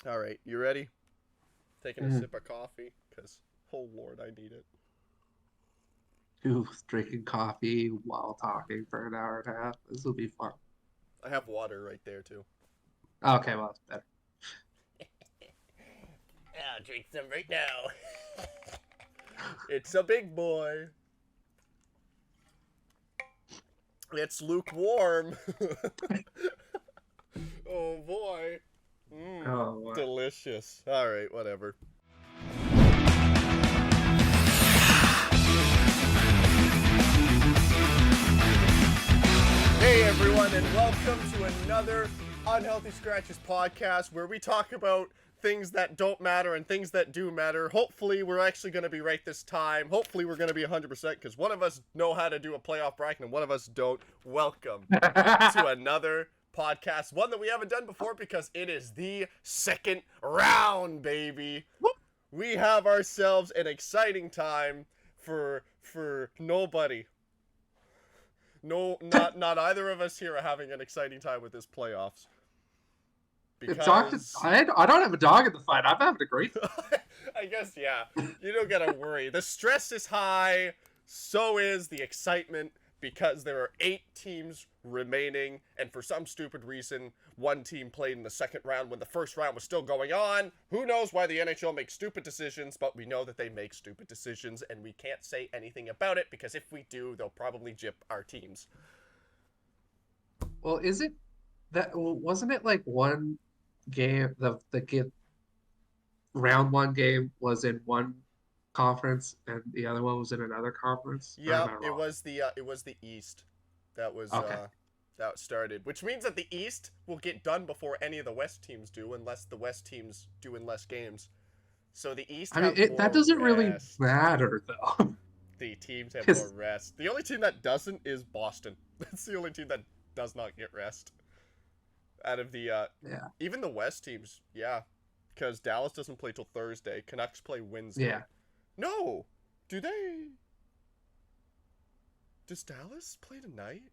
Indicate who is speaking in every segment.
Speaker 1: All right, you ready? Taking a sip of coffee, because, oh Lord, I need it.
Speaker 2: Who's drinking coffee while talking for an hour and a half. This will be fun.
Speaker 1: I have water right there, too.
Speaker 2: Okay, well, that's better.
Speaker 1: I'll drink some right now. It's a big boy. It's lukewarm. Oh boy. Mmm.
Speaker 2: Oh, boy.
Speaker 1: Delicious. All right, whatever. Hey everyone, and welcome to another Unhealthy Scratches podcast where we talk about things that don't matter and things that do matter. Hopefully, we're actually going to be right this time. Hopefully, we're going to be 100% because one of us know how to do a playoff bracket and one of us don't. Welcome to another podcast, one that we haven't done before because it is the second round, baby. We have ourselves an exciting time for nobody. No, not either of us here are having an exciting time with this playoffs. Because
Speaker 2: I don't have a dog in the fight. I'm having a great time.
Speaker 1: I guess, yeah, you don't gotta worry. The stress is high, so is the excitement, because there are 8 teams remaining, and for some stupid reason, one team played in the second round when the first round was still going on. Who knows why the NHL makes stupid decisions, but we know that they make stupid decisions, and we can't say anything about it, because if we do, they'll probably gyp our teams.
Speaker 2: Well, is it that wasn't it like one game the round one game was in one conference and the other one was in another conference? Or am
Speaker 1: Yeah,
Speaker 2: I
Speaker 1: it
Speaker 2: wrong?
Speaker 1: was the East that was
Speaker 2: Okay.
Speaker 1: that started, which means that the East will get done before any of the West teams do, unless the West teams do in less games. So the East
Speaker 2: I mean,
Speaker 1: have
Speaker 2: that
Speaker 1: more
Speaker 2: doesn't really
Speaker 1: rest.
Speaker 2: matter though.
Speaker 1: The teams have more
Speaker 2: Because
Speaker 1: rest. The only team that doesn't is Boston. That's the only team that does not get rest. Out of the
Speaker 2: yeah,
Speaker 1: even the West teams, yeah, because Dallas doesn't play till Thursday. Canucks play
Speaker 2: yeah.
Speaker 1: Wednesday. No, do they? Does Dallas play tonight?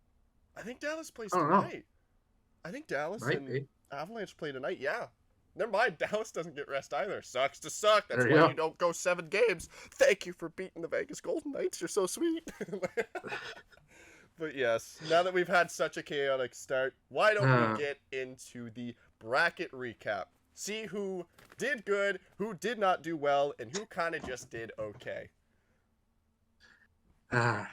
Speaker 1: I think Dallas plays
Speaker 2: I don't know.
Speaker 1: tonight. I think Dallas
Speaker 2: Might
Speaker 1: and
Speaker 2: be.
Speaker 1: Avalanche play tonight. Yeah. Never mind. Dallas doesn't get rest either. Sucks to suck. That's
Speaker 2: There you
Speaker 1: why you
Speaker 2: go.
Speaker 1: don't go 7 games. Thank you for beating the Vegas Golden Knights. You're so sweet. But yes, now that we've had such a chaotic start, why don't we
Speaker 2: Uh,
Speaker 1: get into the bracket recap? See who did good, who did not do well, and who kind of just did okay.
Speaker 2: uh,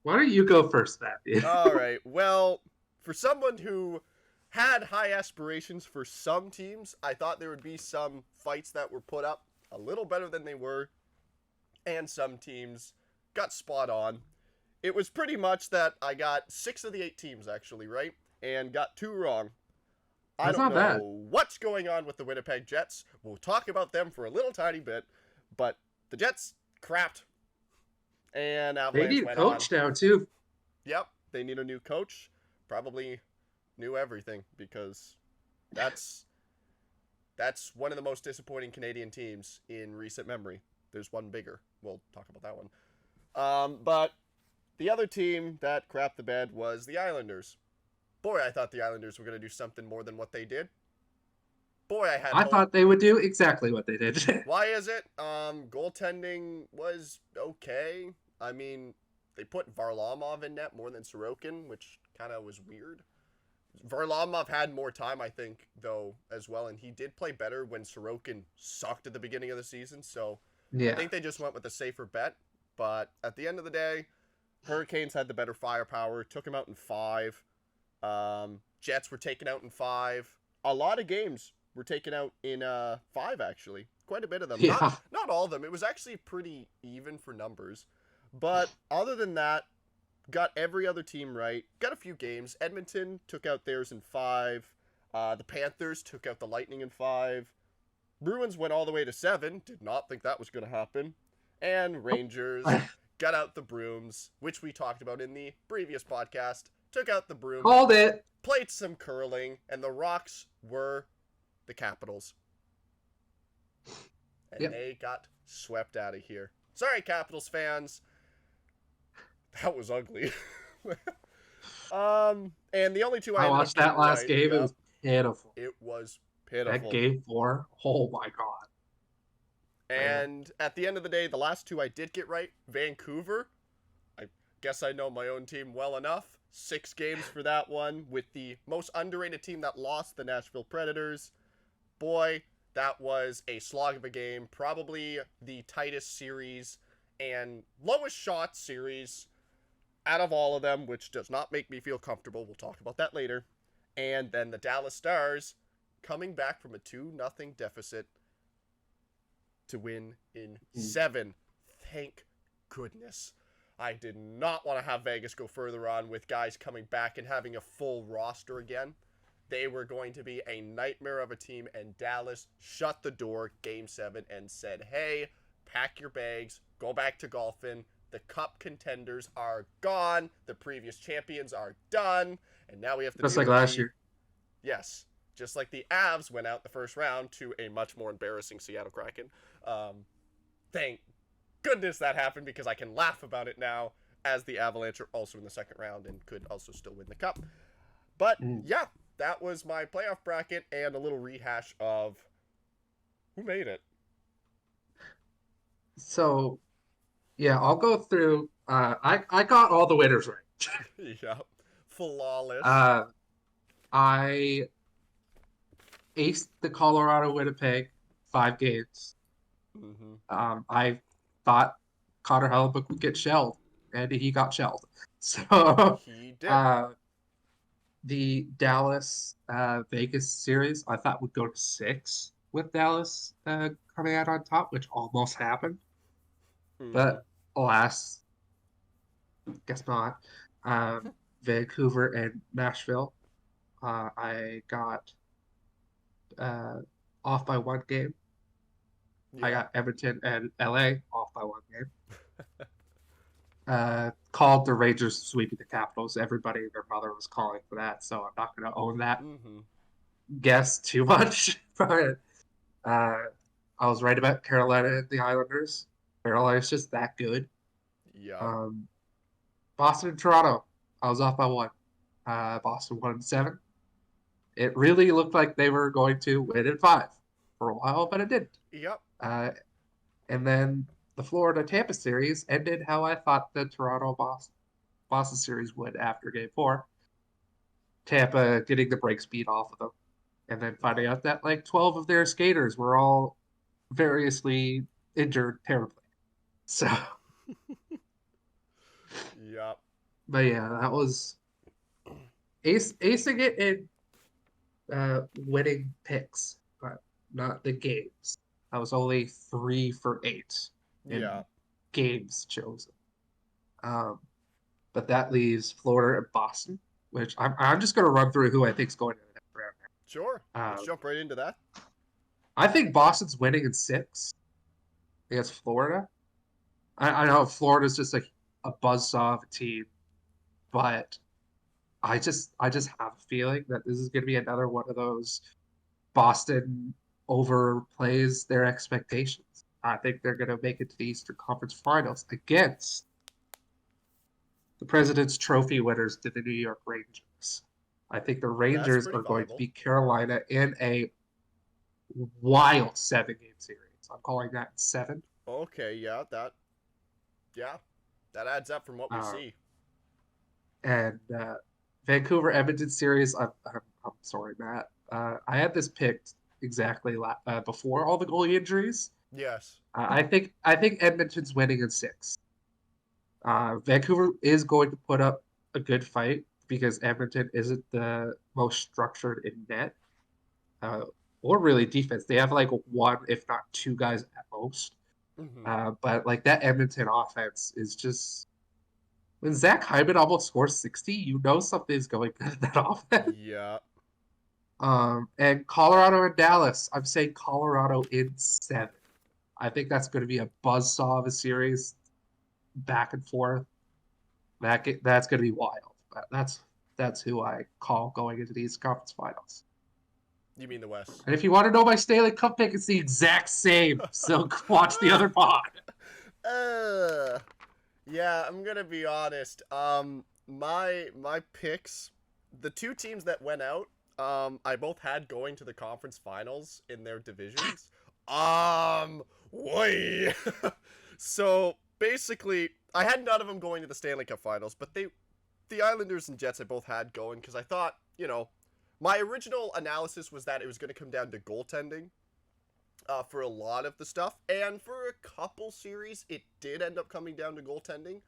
Speaker 2: why don't you go first, Matthew?
Speaker 1: All right. Well, for someone who had high aspirations for some teams, I thought there would be some fights that were put up a little better than they were, and some teams got spot on. It was pretty much that I got 6 of the 8 teams actually right, and got 2 wrong. I
Speaker 2: That's
Speaker 1: don't
Speaker 2: not bad.
Speaker 1: know what's going on with the Winnipeg Jets. We'll talk about them for a little tiny bit, but the Jets crapped, and
Speaker 2: They
Speaker 1: Avalanche
Speaker 2: need a
Speaker 1: went on.
Speaker 2: coach now too.
Speaker 1: Yep, they need a new coach. Probably new everything because that's that's one of the most disappointing Canadian teams in recent memory. There's one bigger. We'll talk about that one. But the other team that crapped the bed was the Islanders. Boy, I thought the Islanders were going to do something more than what they did. Boy, I had
Speaker 2: I
Speaker 1: hope.
Speaker 2: thought they would do exactly what they did.
Speaker 1: Why is it? Goaltending was okay. I mean, they put Varlamov in net more than Sorokin, which kind of was weird. Varlamov had more time, I think, though, as well, and he did play better when Sorokin sucked at the beginning of the season. So I
Speaker 2: Yeah.
Speaker 1: think they just went with a safer bet. But at the end of the day, Hurricanes had the better firepower, took him out in 5. Jets were taken out in 5. A lot of games were taken out in 5, actually. Quite a bit of them. Not
Speaker 2: Yeah.
Speaker 1: not all of them. It was actually pretty even for numbers. But other than that, got every other team right. Got a few games. Edmonton took out theirs in 5. The Panthers took out the Lightning in 5. Bruins went all the way to 7. Did not think that was going to happen. And Rangers got out the Brooms, which we talked about in the previous podcast. Took out the Brooms,
Speaker 2: Called it.
Speaker 1: played some curling, and the Rocks were the Capitals. And
Speaker 2: Yep.
Speaker 1: they got swept out of here. Sorry, Capitals fans. That was ugly. And the only 2 I
Speaker 2: I
Speaker 1: ended up
Speaker 2: watched that
Speaker 1: getting
Speaker 2: last
Speaker 1: right,
Speaker 2: game. It
Speaker 1: yep,
Speaker 2: was pitiful.
Speaker 1: it was
Speaker 2: That
Speaker 1: Pitiful.
Speaker 2: game 4, oh my God. Man.
Speaker 1: And at the end of the day, the last two I did get right. Vancouver, I guess I know my own team well enough. 6 games for that one with the most underrated team that lost, the Nashville Predators. Boy, that was a slog of a game. Probably the tightest series and lowest shot series out of all of them, which does not make me feel comfortable. We'll talk about that later. And then the Dallas Stars coming back from a 2-0 deficit to win in 7. Thank goodness. I did not want to have Vegas go further on with guys coming back and having a full roster again. They were going to be a nightmare of a team, and Dallas shut the door game 7 and said, hey, pack your bags, go back to golfing. The cup contenders are gone. The previous champions are done. And now we have to
Speaker 2: Just
Speaker 1: deal
Speaker 2: like
Speaker 1: with
Speaker 2: last year.
Speaker 1: Yes. Just like the Avs went out the first round to a much more embarrassing Seattle Kraken. Thank goodness that happened, because I can laugh about it now, as the Avalanche are also in the second round and could also still win the cup. But yeah, that was my playoff bracket and a little rehash of who made it.
Speaker 2: So, yeah, I'll go through. I got all the winners right.
Speaker 1: Yeah, flawless.
Speaker 2: I aced the Colorado Winnipeg 5 games. I thought Connor Hellebuyck would get shelled, and he got shelled. So
Speaker 1: He did.
Speaker 2: The Dallas Vegas series I thought would go to 6 with Dallas coming out on top, which almost happened. But alas, guess not. Vancouver and Nashville, I got off by 1 game. Yeah. I got Edmonton and LA off by 1 game. Called the Rangers sweeping the Capitals. Everybody and their mother was calling for that, so I'm not going to own that guess too much. But I was right about Carolina and the Islanders. Carolina's just that good.
Speaker 1: Yeah.
Speaker 2: Boston and Toronto, I was off by 1. Boston won in 7. It really looked like they were going to win in 5 for a while, but it didn't.
Speaker 1: Yep.
Speaker 2: And then the Florida-Tampa series ended how I thought the Toronto-Boston series would after Game 4. Tampa getting the break speed off of them, and then finding out that like 12 of their skaters were all variously injured terribly. So,
Speaker 1: yep.
Speaker 2: But yeah, that was acing it in winning picks, but not the games. I was only 3 for 8 in games chosen. But that leaves Florida and Boston, which I'm just going to run through who I think is going to the next round.
Speaker 1: Sure. Let's jump right into that.
Speaker 2: I think Boston's winning in 6 against Florida. I know Florida's just like a buzzsaw of a team, but I just have a feeling that this is going to be another one of those Boston overplays their expectations. I think they're going to make it to the Eastern Conference Finals against the President's Trophy winners, to the New York Rangers. I think the Rangers are going to beat Carolina in a wild 7-game series. I'm calling that 7.
Speaker 1: Okay, that adds up from what we see.
Speaker 2: And Vancouver Edmonton series, I'm sorry, Matt. I had this picked exactly before all the goalie injuries.
Speaker 1: Yes.
Speaker 2: I think Edmonton's winning in 6. Vancouver is going to put up a good fight because Edmonton isn't the most structured in net or really defense. They have like 1, if not 2 guys at most. But like that Edmonton offense is just, when Zach Hyman almost scores 60, you know something's going good in that offense.
Speaker 1: Yeah.
Speaker 2: And Colorado and Dallas, I'm saying Colorado in 7. I think that's going to be a buzzsaw of a series, back and forth. That's going to be wild. That's who I call going into these conference finals.
Speaker 1: You mean the West?
Speaker 2: And if you want to know my Stanley Cup pick, it's the exact same. So watch the other pod.
Speaker 1: Yeah, I'm gonna be honest. My picks, the 2 teams that went out, I both had going to the conference finals in their divisions. Why? So basically, I had none of them going to the Stanley Cup finals, but the Islanders and Jets I both had going because I thought, my original analysis was that it was going to come down to goaltending for a lot of the stuff, and for a couple series, it did end up coming down to goaltending.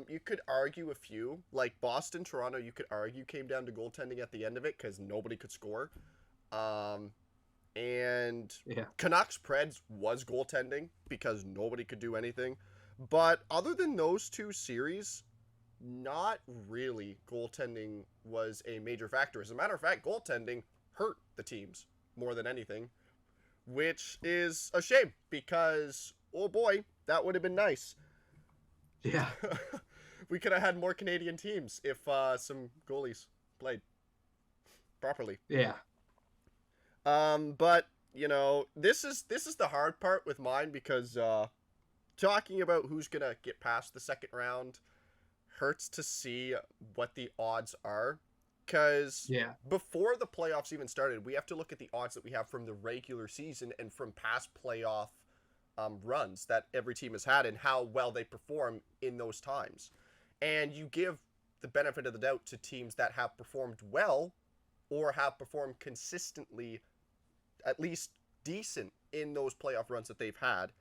Speaker 1: You could argue a few, like Boston, Toronto, you could argue came down to goaltending at the end of it because nobody could score. And
Speaker 2: Yeah.
Speaker 1: Canucks Preds was goaltending because nobody could do anything. But other than those two series, not really goaltending was a major factor. As a matter of fact, goaltending hurt the teams more than anything, which is a shame because, oh boy, that would have been nice.
Speaker 2: Yeah.
Speaker 1: We could have had more Canadian teams if some goalies played properly.
Speaker 2: Yeah.
Speaker 1: But this is the hard part with mine because talking about who's gonna get past the second round hurts to see what the odds are. Because before the playoffs even started, we have to look at the odds that we have from the regular season and from past playoff runs that every team has had and how well they perform in those times. And you give the benefit of the doubt to teams that have performed well or have performed consistently, at least decent in those playoff runs that they've had.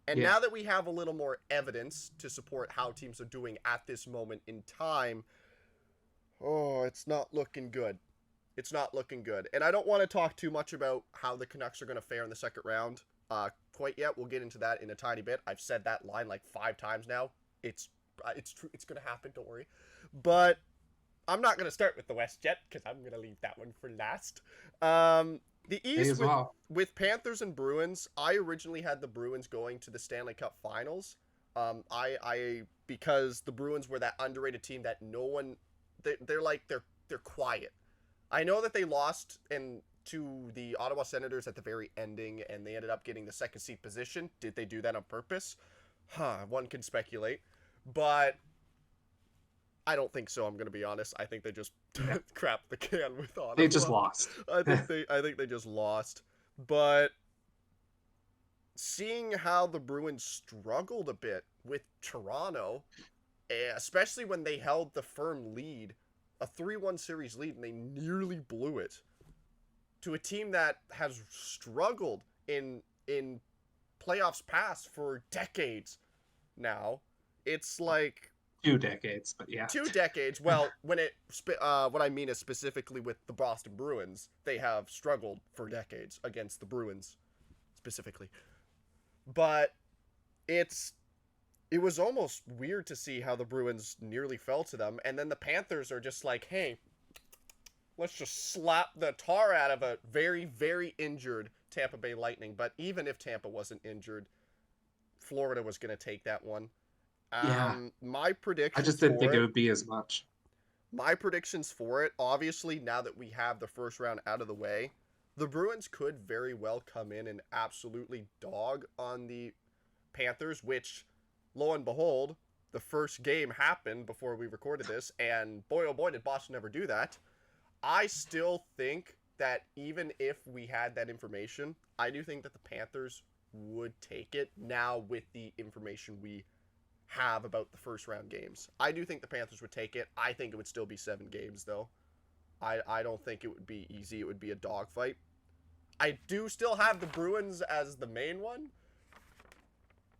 Speaker 1: And now that we have a little more evidence to support how teams are doing at this moment in time, it's not looking good. It's not looking good. And I don't want to talk too much about how the Canucks are going to fare in the second round quite yet. We'll get into that in a tiny bit. I've said that line like 5 times now. It's true. It's going to happen. Don't worry. But I'm not going to start with the West yet because I'm going to leave that one for last. The East with Panthers and Bruins. I originally had the Bruins going to the Stanley Cup Finals. Because the Bruins were that underrated team that no one. They're quiet. I know that they lost to the Ottawa Senators at the very ending, and they ended up getting the second seed position. Did they do that on purpose? One can speculate, but I don't think so. I'm gonna be honest. I think they just crapped the can with Ottawa.
Speaker 2: They just lost.
Speaker 1: I think they just lost. But seeing how the Bruins struggled a bit with Toronto, especially when they held the firm lead, a 3-1 series lead, and they nearly blew it to a team that has struggled in playoffs past for decades now. It's like
Speaker 2: 2 decades, but yeah.
Speaker 1: 2 decades. Well, what I mean is specifically with the Boston Bruins, they have struggled for decades against the Bruins specifically. But it was almost weird to see how the Bruins nearly fell to them, and then the Panthers are just like, hey, let's just slap the tar out of a very, very injured Tampa Bay Lightning. But even if Tampa wasn't injured, Florida was going to take that one. My predictions.
Speaker 2: I just didn't think it would be as much.
Speaker 1: My predictions for it, obviously, now that we have the first round out of the way, the Bruins could very well come in and absolutely dog on the Panthers, which, lo and behold, the first game happened before we recorded this, and boy, oh boy, did Boston ever do that. I still think that even if we had that information, I do think that the Panthers would take it now with the information we have about the first round games. I do think the Panthers would take it. I think it would still be 7 games, though. I don't think it would be easy. It would be a dogfight. I do still have the Bruins as the main one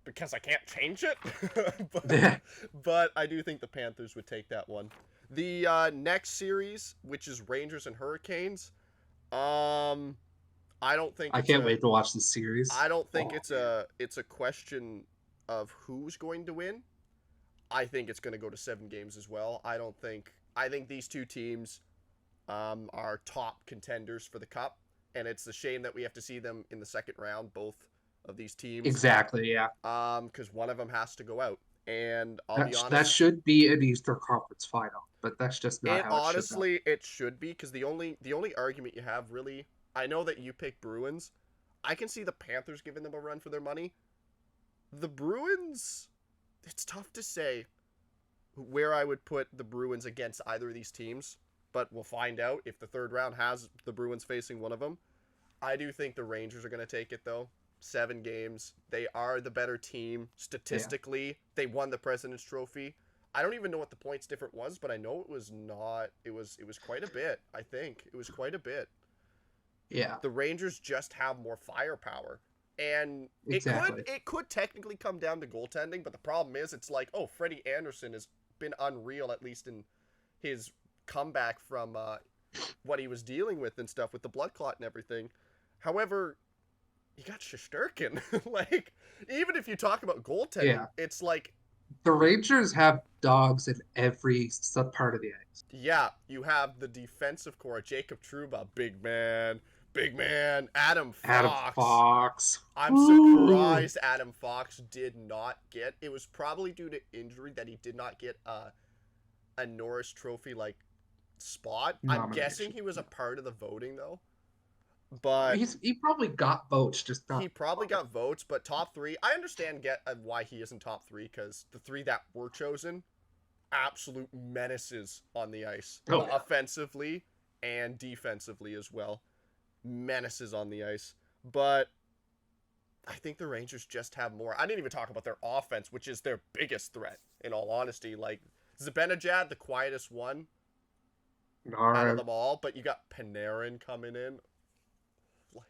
Speaker 1: because I can't change it. but I do think the Panthers would take that one. The next series, which is Rangers and Hurricanes, I don't think
Speaker 2: I can't wait to watch the series.
Speaker 1: I don't think it's a question of who's going to win. I think it's going to go to 7 games as well. I think these two teams are top contenders for the Cup, and it's a shame that we have to see them in the second round, both of these teams.
Speaker 2: Exactly, yeah.
Speaker 1: Because one of them has to go out, and I'll be honest.
Speaker 2: That should be an Eastern Conference final, but that's just not how it
Speaker 1: honestly, it should be, because the only argument you have, really, I know that you pick Bruins. I can see the Panthers giving them a run for their money. The Bruins, it's tough to say where I would put the Bruins against either of these teams. but we'll find out if the third round has the Bruins facing one of them. I do think the Rangers are going to take it, though. 7 games. They are the better team. Statistically, they won the President's Trophy. I don't even know what the points difference was, but I know it was not. It was quite a bit, I think. It was quite a bit.
Speaker 2: Yeah.
Speaker 1: The Rangers just have more firepower. And
Speaker 2: Exactly.
Speaker 1: it could technically come down to goaltending, but the problem is it's like, oh, Freddie Anderson has been unreal, at least in his comeback from what he was dealing with and stuff with the blood clot and everything. However, you got Shesterkin. Like, even if you talk about goaltending, it's like...
Speaker 2: The Rangers have dogs in every part of the ice.
Speaker 1: Yeah, you have the defensive core, Jacob Trouba, big man. Adam Fox. I'm surprised Adam Fox did not get... It was probably due to injury that he did not get a Norris Trophy, like, spot. I'm guessing he was a part of the voting, though. But
Speaker 2: he probably got votes, just not.
Speaker 1: He probably got votes, but top 3. I understand why he isn't top 3, because the 3 that were chosen, absolute menaces on the ice, offensively and defensively as well. Menaces on the ice, but I think the Rangers just have more. I didn't even talk about their offense, which is their biggest threat. In all honesty, like Zibanejad, the quietest one out of them all, but you got Panarin coming in.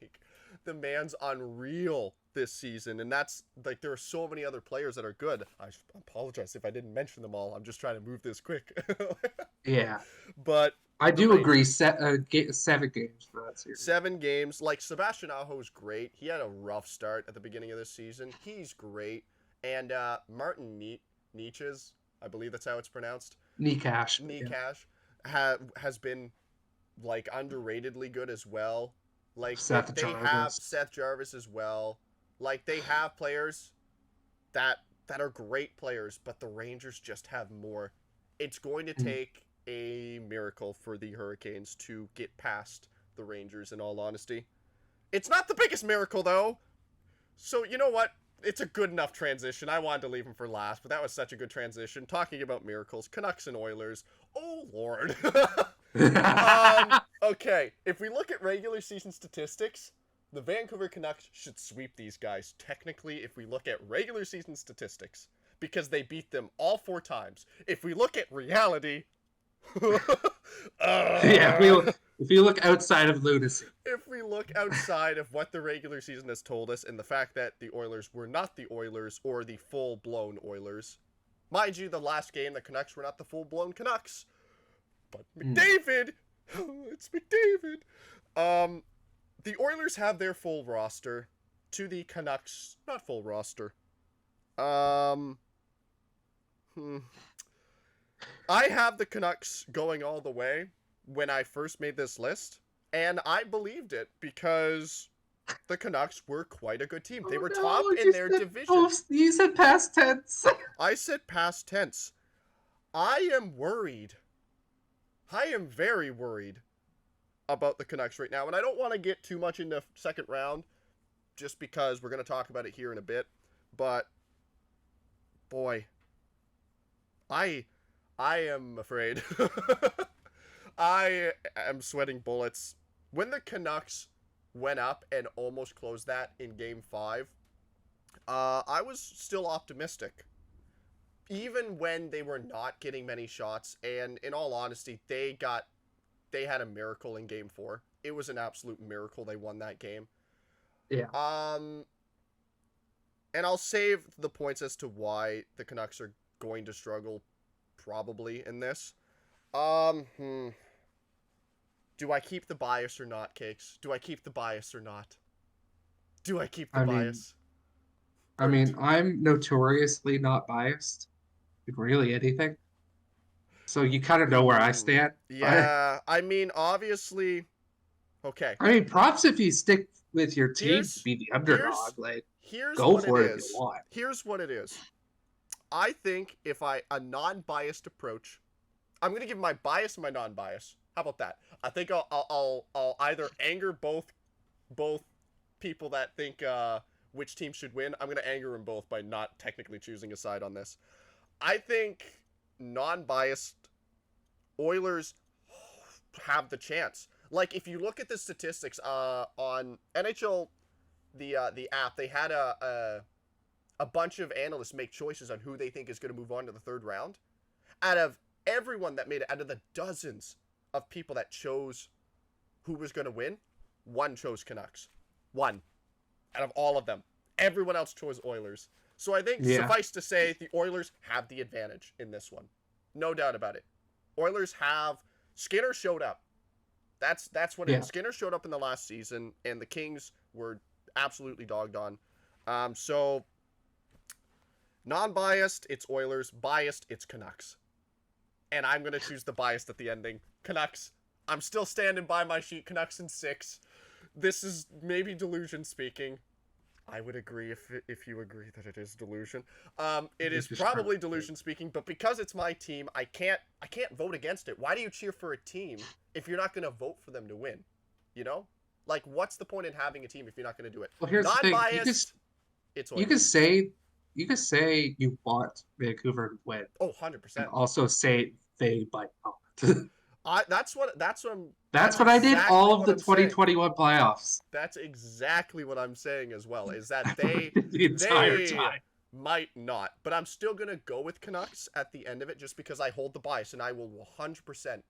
Speaker 1: Like, the man's unreal this season, and that's, like, there are so many other players that are good. I apologize if I didn't mention them all. I'm just trying to move this quick.
Speaker 2: Yeah.
Speaker 1: But
Speaker 2: I do agree, 7 games for that series.
Speaker 1: 7 games. Like, Sebastian Aho is great. He had a rough start at the beginning of this season. He's great. And Martin Necas, I believe that's how it's pronounced.
Speaker 2: Necas.
Speaker 1: Has been, like, underratedly good as well. Like, they have Seth Jarvis as well. Like, they have players that are great players, but the Rangers just have more. It's going to take a miracle for the Hurricanes to get past the Rangers, in all honesty. It's not the biggest miracle, though. So, you know what? It's a good enough transition. I wanted to leave him for last, but that was such a good transition. Talking about miracles, Canucks and Oilers. Oh, Lord. Okay, if we look at regular season statistics, the Vancouver Canucks should sweep these guys, technically, if we look at regular season statistics, because they beat them all 4 times. If we look at reality...
Speaker 2: if you look outside of lunacy.
Speaker 1: If we look outside of what the regular season has told us, and the fact that the Oilers were not the Oilers, or the full-blown Oilers. Mind you, the last game, the Canucks were not the full-blown Canucks. But McDavid... It's McDavid. The Oilers have their full roster. To the Canucks, not full roster. I have the Canucks going all the way when I first made this list, and I believed it because the Canucks were quite a good team. They were top in their division.
Speaker 2: You said past tense.
Speaker 1: I said past tense. I am worried. I am very worried about the Canucks right now, and I don't want to get too much into second round just because we're going to talk about it here in a bit, but boy, I am afraid. I am sweating bullets. When the Canucks went up and almost closed that in Game 5, I was still optimistic. Even when they were not getting many shots, and in all honesty, they had a miracle in Game 4. It was an absolute miracle they won that game.
Speaker 2: Yeah.
Speaker 1: And I'll save the points as to why the Canucks are going to struggle probably in this. Do I keep the bias or not, Cakes? Do I keep the bias or not? Do I keep the bias?
Speaker 2: I mean, I'm notoriously not biased in really anything. So you kind of know where I stand.
Speaker 1: Yeah, I mean, obviously... Okay.
Speaker 2: I mean, props if you stick with your team to be the underdog. Go for it if you want.
Speaker 1: Here's what it is. I think if a non-biased approach... I'm going to give my bias and my non-bias. How about that? I think I'll either anger both people that think which team should win. I'm going to anger them both by not technically choosing a side on this. I think non-biased Oilers, have the chance. Like if you look at the statistics on NHL, the app, they had a bunch of analysts make choices on who they think is going to move on to the third round. Out of everyone that made it, out of the dozens of people that chose who was going to win, one chose Canucks. One. Out of all of them. Everyone else chose Oilers. So I think, suffice to say, the Oilers have the advantage in this one. No doubt about it. Oilers have... Skinner showed up. That's what it is. Skinner showed up in the last season, and the Kings were absolutely dogged on. So, non-biased, it's Oilers. Biased, it's Canucks. And I'm going to choose the biased at the ending. Canucks. I'm still standing by my sheet. Canucks in 6. This is maybe delusion speaking. I would agree if you agree that it is delusion. It is probably delusion speaking, but because it's my team, I can't vote against it. Why do you cheer for a team if you're not going to vote for them to win? You know? Like, what's the point in having a team if you're not going to do it?
Speaker 2: Well, here's the thing.
Speaker 1: It's
Speaker 2: you could say you want Vancouver to win.
Speaker 1: Oh, 100%.
Speaker 2: And also say they might not.
Speaker 1: That's what I did
Speaker 2: all of the 2021 playoffs.
Speaker 1: That's exactly what I'm saying as well, is that they
Speaker 2: the entire time
Speaker 1: might not. But I'm still going to go with Canucks at the end of it just because I hold the bias, and I will 100%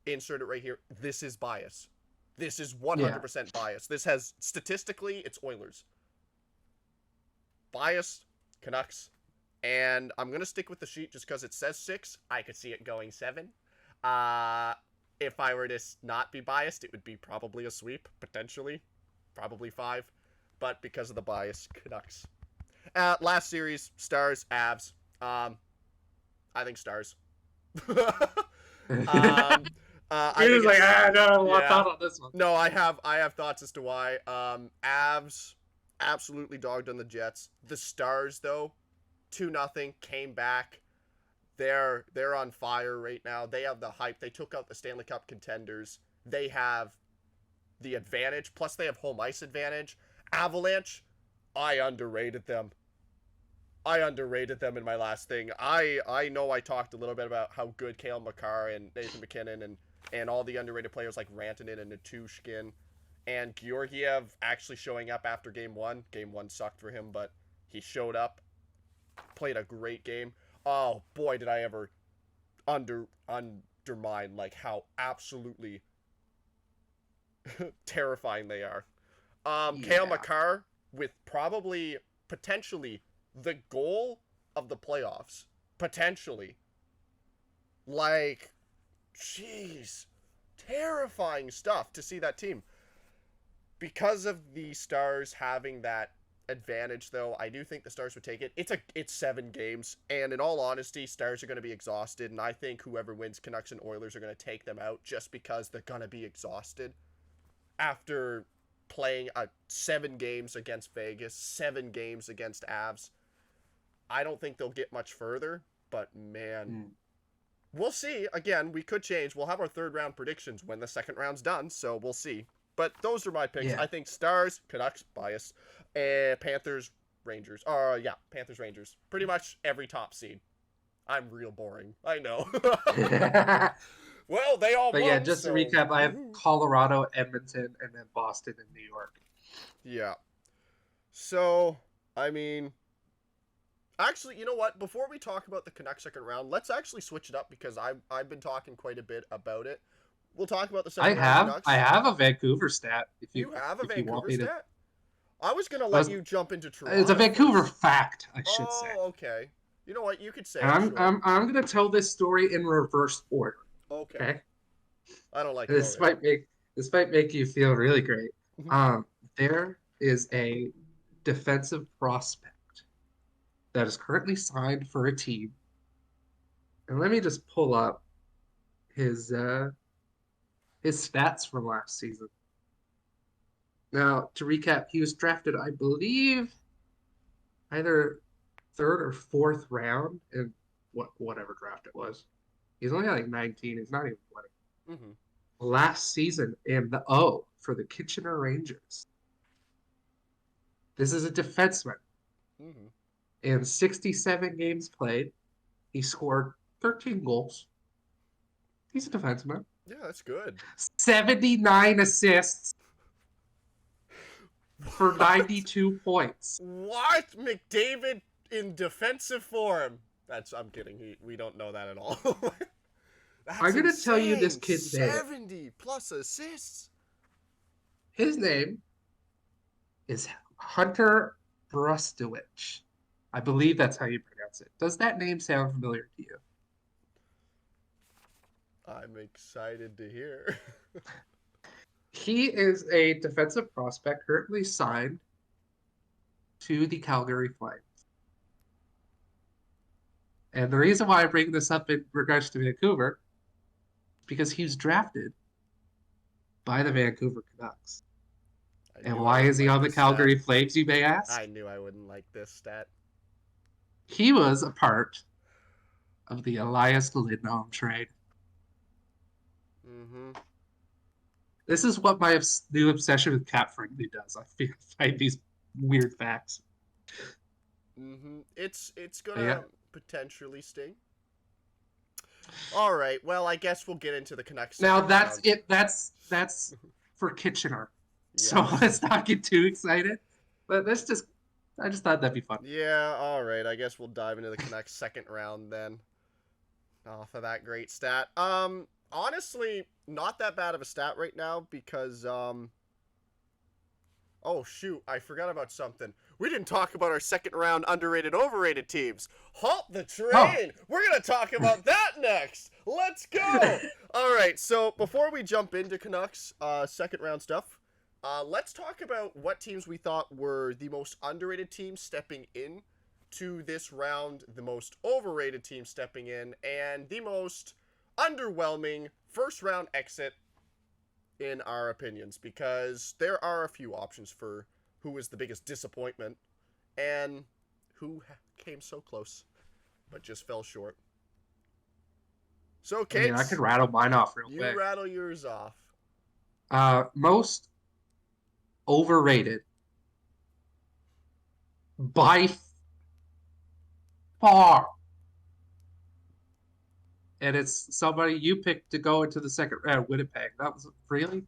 Speaker 1: insert it right here. This is bias. This is 100% bias. This has, statistically, it's Oilers. Bias, Canucks, and I'm going to stick with the sheet just because it says 6. I could see it going 7. If I were to not be biased, it would be probably a sweep, potentially. Probably 5. But because of the bias, Canucks. Last series, Stars, Avs. I think Stars. I
Speaker 2: was like, I don't know what thought on this one.
Speaker 1: No, I have thoughts as to why. Avs absolutely dogged on the Jets. The Stars, though, 2-0, came back. They're on fire right now. They have the hype. They took out the Stanley Cup contenders. They have the advantage. Plus, they have home ice advantage. Avalanche, I underrated them. In my last thing. I know I talked a little bit about how good Cale Makar and Nathan McKinnon and all the underrated players like Rantanen and Natushkin and Georgiev actually showing up after Game 1. Game 1 sucked for him, but he showed up. Played a great game. Oh, boy, did I ever undermine, like, how absolutely terrifying they are. Cale Makar with probably, potentially, the goal of the playoffs. Potentially. Like, jeez. Terrifying stuff to see that team. Because of the Stars having that advantage, though, I do think the Stars would take it. It's 7 games, and in all honesty, Stars are going to be exhausted, and I think whoever wins, Canucks and Oilers, are going to take them out just because they're going to be exhausted after playing 7 games against Vegas, 7 games against Avs. I don't think they'll get much further, but man, we'll see. Again, we could change. We'll have our third round predictions when the second round's done, so we'll see. But those are my picks. Yeah. I think Stars, Canucks, bias, and Panthers, Rangers. Panthers, Rangers. Pretty much every top seed. I'm real boring. I know. Well, they all won.
Speaker 2: But yeah, just to recap, I have Colorado, Edmonton, and then Boston and New York.
Speaker 1: Yeah. So, I mean, actually, you know what? Before we talk about the Canucks second round, let's actually switch it up because I've been talking quite a bit about it. We'll talk about the second round Canucks.
Speaker 2: I have a Vancouver stat. If you
Speaker 1: have a Vancouver stat? I was going to let you jump into Toronto.
Speaker 2: It's a Vancouver fact, I should say.
Speaker 1: Oh, okay. You know what? You could say
Speaker 2: I'm going to tell this story in reverse order.
Speaker 1: Okay. I don't like
Speaker 2: this. Might make you feel really great. There is a defensive prospect that is currently signed for a team. And let me just pull up his stats from last season. Now, to recap, he was drafted, I believe, either 3rd or 4th round in whatever draft it was. He's only like 19. He's not even 20. Last season in the O for the Kitchener Rangers. This is a defenseman. In 67 games played, he scored 13 goals. He's a defenseman.
Speaker 1: Yeah, that's good.
Speaker 2: 79 assists for
Speaker 1: What?
Speaker 2: 92 points.
Speaker 1: What? McDavid in defensive form. I'm kidding. We don't know that at all. That's
Speaker 2: I'm going to tell you this
Speaker 1: insane.
Speaker 2: kid's name.
Speaker 1: 70 plus assists.
Speaker 2: His name is Hunter Brustowicz. I believe that's how you pronounce it. Does that name sound familiar to you?
Speaker 1: I'm excited to hear.
Speaker 2: He is a defensive prospect currently signed to the Calgary Flames. And the reason why I bring this up in regards to Vancouver is because he was drafted by the Vancouver Canucks. And why is he on the Calgary Flames, you may ask?
Speaker 1: I knew I wouldn't like this stat.
Speaker 2: He was a part of the Elias Lindholm trade.
Speaker 1: Mm-hmm.
Speaker 2: This is what my new obsession with Cat Friendly does. I find these weird facts.
Speaker 1: Mm-hmm. It's gonna potentially sting. All right. Well, I guess we'll get into the Canucks.
Speaker 2: Now that's it. That's for Kitchener. Yeah. So let's not get too excited. But I just thought that'd be fun.
Speaker 1: Yeah. All right. I guess we'll dive into the Canucks second round then. Off of that great stat. Honestly, not that bad of a stat right now because oh shoot, I forgot about something. We didn't talk about our second round underrated overrated teams. Halt the train. Oh. We're going to talk about that next. Let's go. All right, so before we jump into Canucks second round stuff, let's talk about what teams we thought were the most underrated teams stepping in to this round, the most overrated team stepping in, and the most underwhelming first round exit in our opinions, because there are a few options for who was the biggest disappointment and who came so close but just fell short. So, Kate,
Speaker 2: I could rattle mine off real quick.
Speaker 1: You rattle yours off.
Speaker 2: Most overrated by far. And it's somebody you picked to go into the second round, Winnipeg. That was really.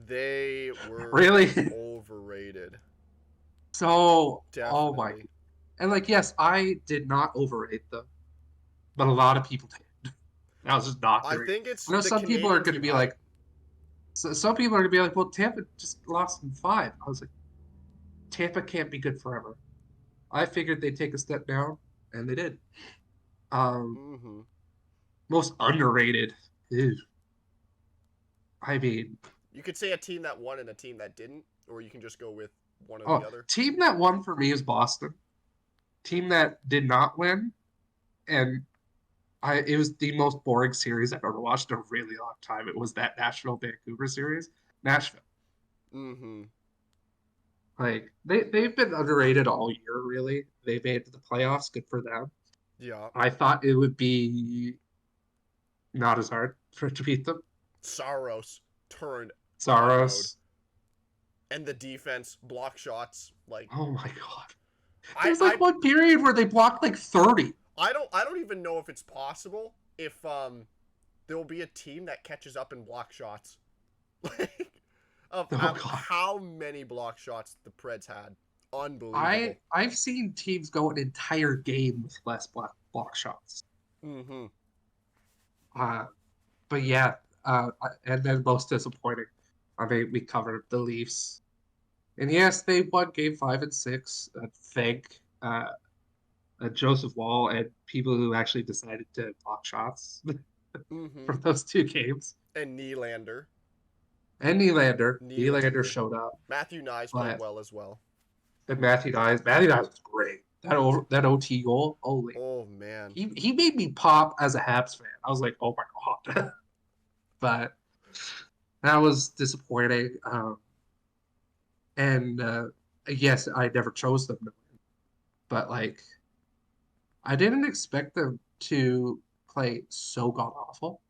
Speaker 1: They were
Speaker 2: really
Speaker 1: overrated.
Speaker 2: So,
Speaker 1: definitely.
Speaker 2: Oh my. And like, yes, I did not overrate them, but a lot of people did. I was just not.
Speaker 1: I think it's.
Speaker 2: I know some people are going to be like. Some people are going to be like, well, Tampa just lost in 5. I was like, Tampa can't be good forever. I figured they'd take a step down, and they did. Most underrated. Ew. I mean,
Speaker 1: you could say a team that won and a team that didn't, or you can just go with one or the other.
Speaker 2: Team that won for me is Boston. Team that did not win, and it was the most boring series I've ever watched in a really long time. It was that Nashville-Vancouver series. Nashville.
Speaker 1: Mm-hmm.
Speaker 2: Like, they've been underrated all year, really. They made it to the playoffs. Good for them.
Speaker 1: Yeah.
Speaker 2: I thought it would be not as hard to beat them.
Speaker 1: Saros turned. And the defense block shots like.
Speaker 2: Oh my god! There's one period where they blocked like 30.
Speaker 1: I don't even know if it's possible if there will be a team that catches up in block shots. Like how many block shots the Preds had. Unbelievable.
Speaker 2: I've seen teams go an entire game with less block shots.
Speaker 1: Mm-hmm.
Speaker 2: But yeah, and then most disappointing. I mean, we covered the Leafs. And yes, they won game 5 and 6. Thank Joseph Wall and people who actually decided to block shots for those 2 games.
Speaker 1: And Nylander.
Speaker 2: Nylander showed up.
Speaker 1: Matthew Nyes played well as well.
Speaker 2: And Matthew Nyes was great. That OT goal, holy!
Speaker 1: Oh man,
Speaker 2: he made me pop as a Habs fan. I was like, oh my god! But that was disappointing. And yes, I never chose them to win, but like, I didn't expect them to play so god awful.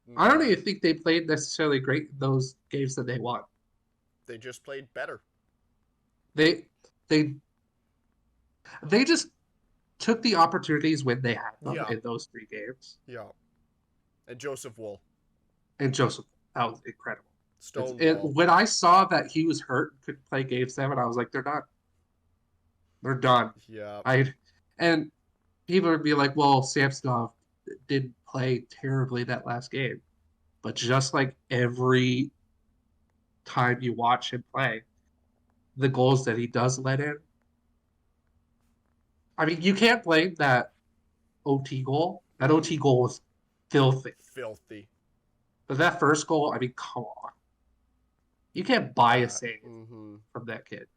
Speaker 2: Mm-hmm. I don't even think they played necessarily great in those games that they won.
Speaker 1: They just played better.
Speaker 2: They just took the opportunities when they had them in those 3 games.
Speaker 1: Yeah. And Joseph Wool.
Speaker 2: And Joseph, that was incredible.
Speaker 1: Stonewall.
Speaker 2: When I saw that he was hurt and couldn't play Game 7, I was like, they're done. They're done.
Speaker 1: Yeah.
Speaker 2: And people would be like, well, Samsonov didn't play terribly that last game. But just like every time you watch him play, the goals that he does let in, I mean, you can't blame that OT goal. That OT goal was filthy.
Speaker 1: Filthy.
Speaker 2: But that first goal, I mean, come on. You can't buy a save from that kid.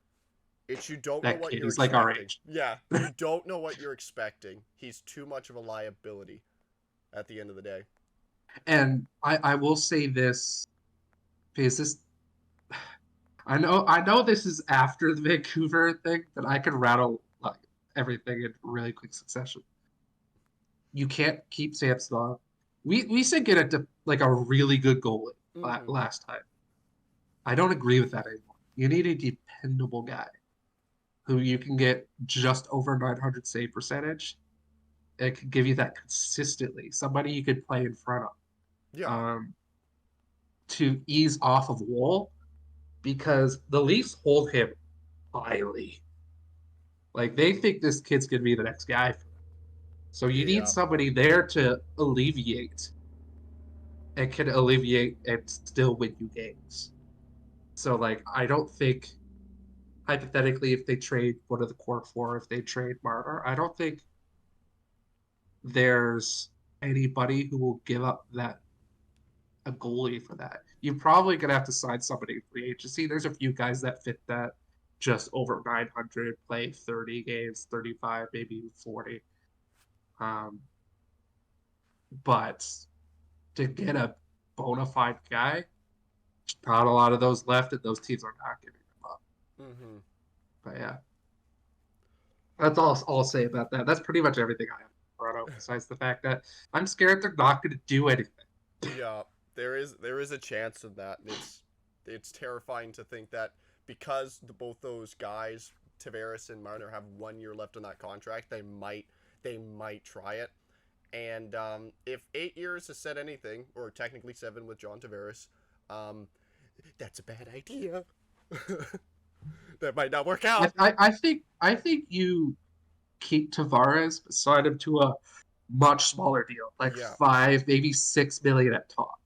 Speaker 1: It's you don't
Speaker 2: that
Speaker 1: know what
Speaker 2: kid,
Speaker 1: you're
Speaker 2: he's
Speaker 1: expecting.
Speaker 2: Like our age.
Speaker 1: Yeah, you don't know what you're expecting. He's too much of a liability at the end of the day.
Speaker 2: And I will say this, because this, I know this is after the Vancouver thing, but I could rattle like everything in really quick succession. You can't keep Samsonov. We said get it to like a really good goalie last time. I don't agree with that anymore. You need a dependable guy who you can get just over 900 save percentage. It could give you that consistently. Somebody you could play in front of.
Speaker 1: Yeah.
Speaker 2: To ease off of Wool, because the Leafs hold him highly. Like they think this kid's gonna be the next guy for them. So you need somebody there to alleviate and can alleviate and still win you games. So like I don't think hypothetically if they trade one of the core four, if they trade Marner, I don't think there's anybody who will give up that a goalie for that. You're probably gonna have to sign somebody in free agency. There's a few guys that fit that, just over 900, play 30 games, 35, maybe 40. But to get a bona fide guy, not a lot of those left, and those teams are not giving them up. But yeah, that's all I'll say about that. That's pretty much everything I have brought up, besides the fact that I'm scared they're not going to do anything.
Speaker 1: Yeah, there is a chance of that. It's terrifying to think that because both those guys, Tavares and Marner, have 1 year left on that contract, they might try it. And if 8 years has said anything, or technically 7 with John Tavares, that's a bad idea. That might not work out.
Speaker 2: I think you keep Tavares, but sign him to a much smaller deal, like 5, maybe 6 million at top.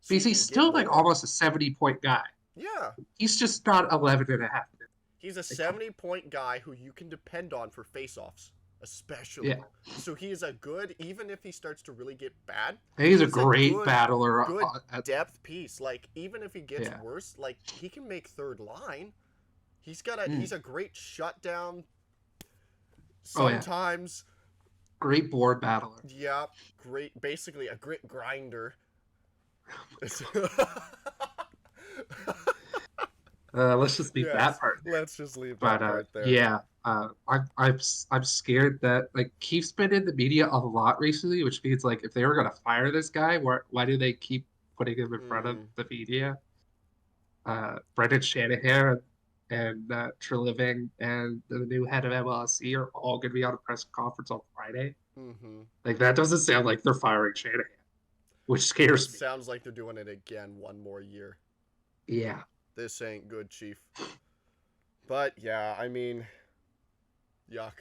Speaker 2: So because he's still like almost a 70-point guy.
Speaker 1: Yeah.
Speaker 2: He's just not 11.5.
Speaker 1: He's a 70-point guy who you can depend on for faceoffs, especially.
Speaker 2: Yeah.
Speaker 1: So he is a good, even if he starts to really get bad.
Speaker 2: He's a great battler.
Speaker 1: Good depth piece. Like, even if he gets worse, like, he can make third line. He's a great shutdown. Sometimes.
Speaker 2: Great board battler.
Speaker 1: Yeah. Basically a grit grinder.
Speaker 2: Let's just leave that part there.
Speaker 1: Let's just leave that part there.
Speaker 2: Yeah, I'm scared that like Keefe's been in the media a lot recently, which means like if they were gonna fire this guy, why do they keep putting him in front of the media? Brendan Shanahan and Treliving and the new head of MLSE are all gonna be on a press conference on Friday. Like that doesn't sound like they're firing Shanahan, which scares me.
Speaker 1: Sounds like they're doing it again 1 more year.
Speaker 2: Yeah.
Speaker 1: This ain't good, Chief. But yeah, I mean, yuck.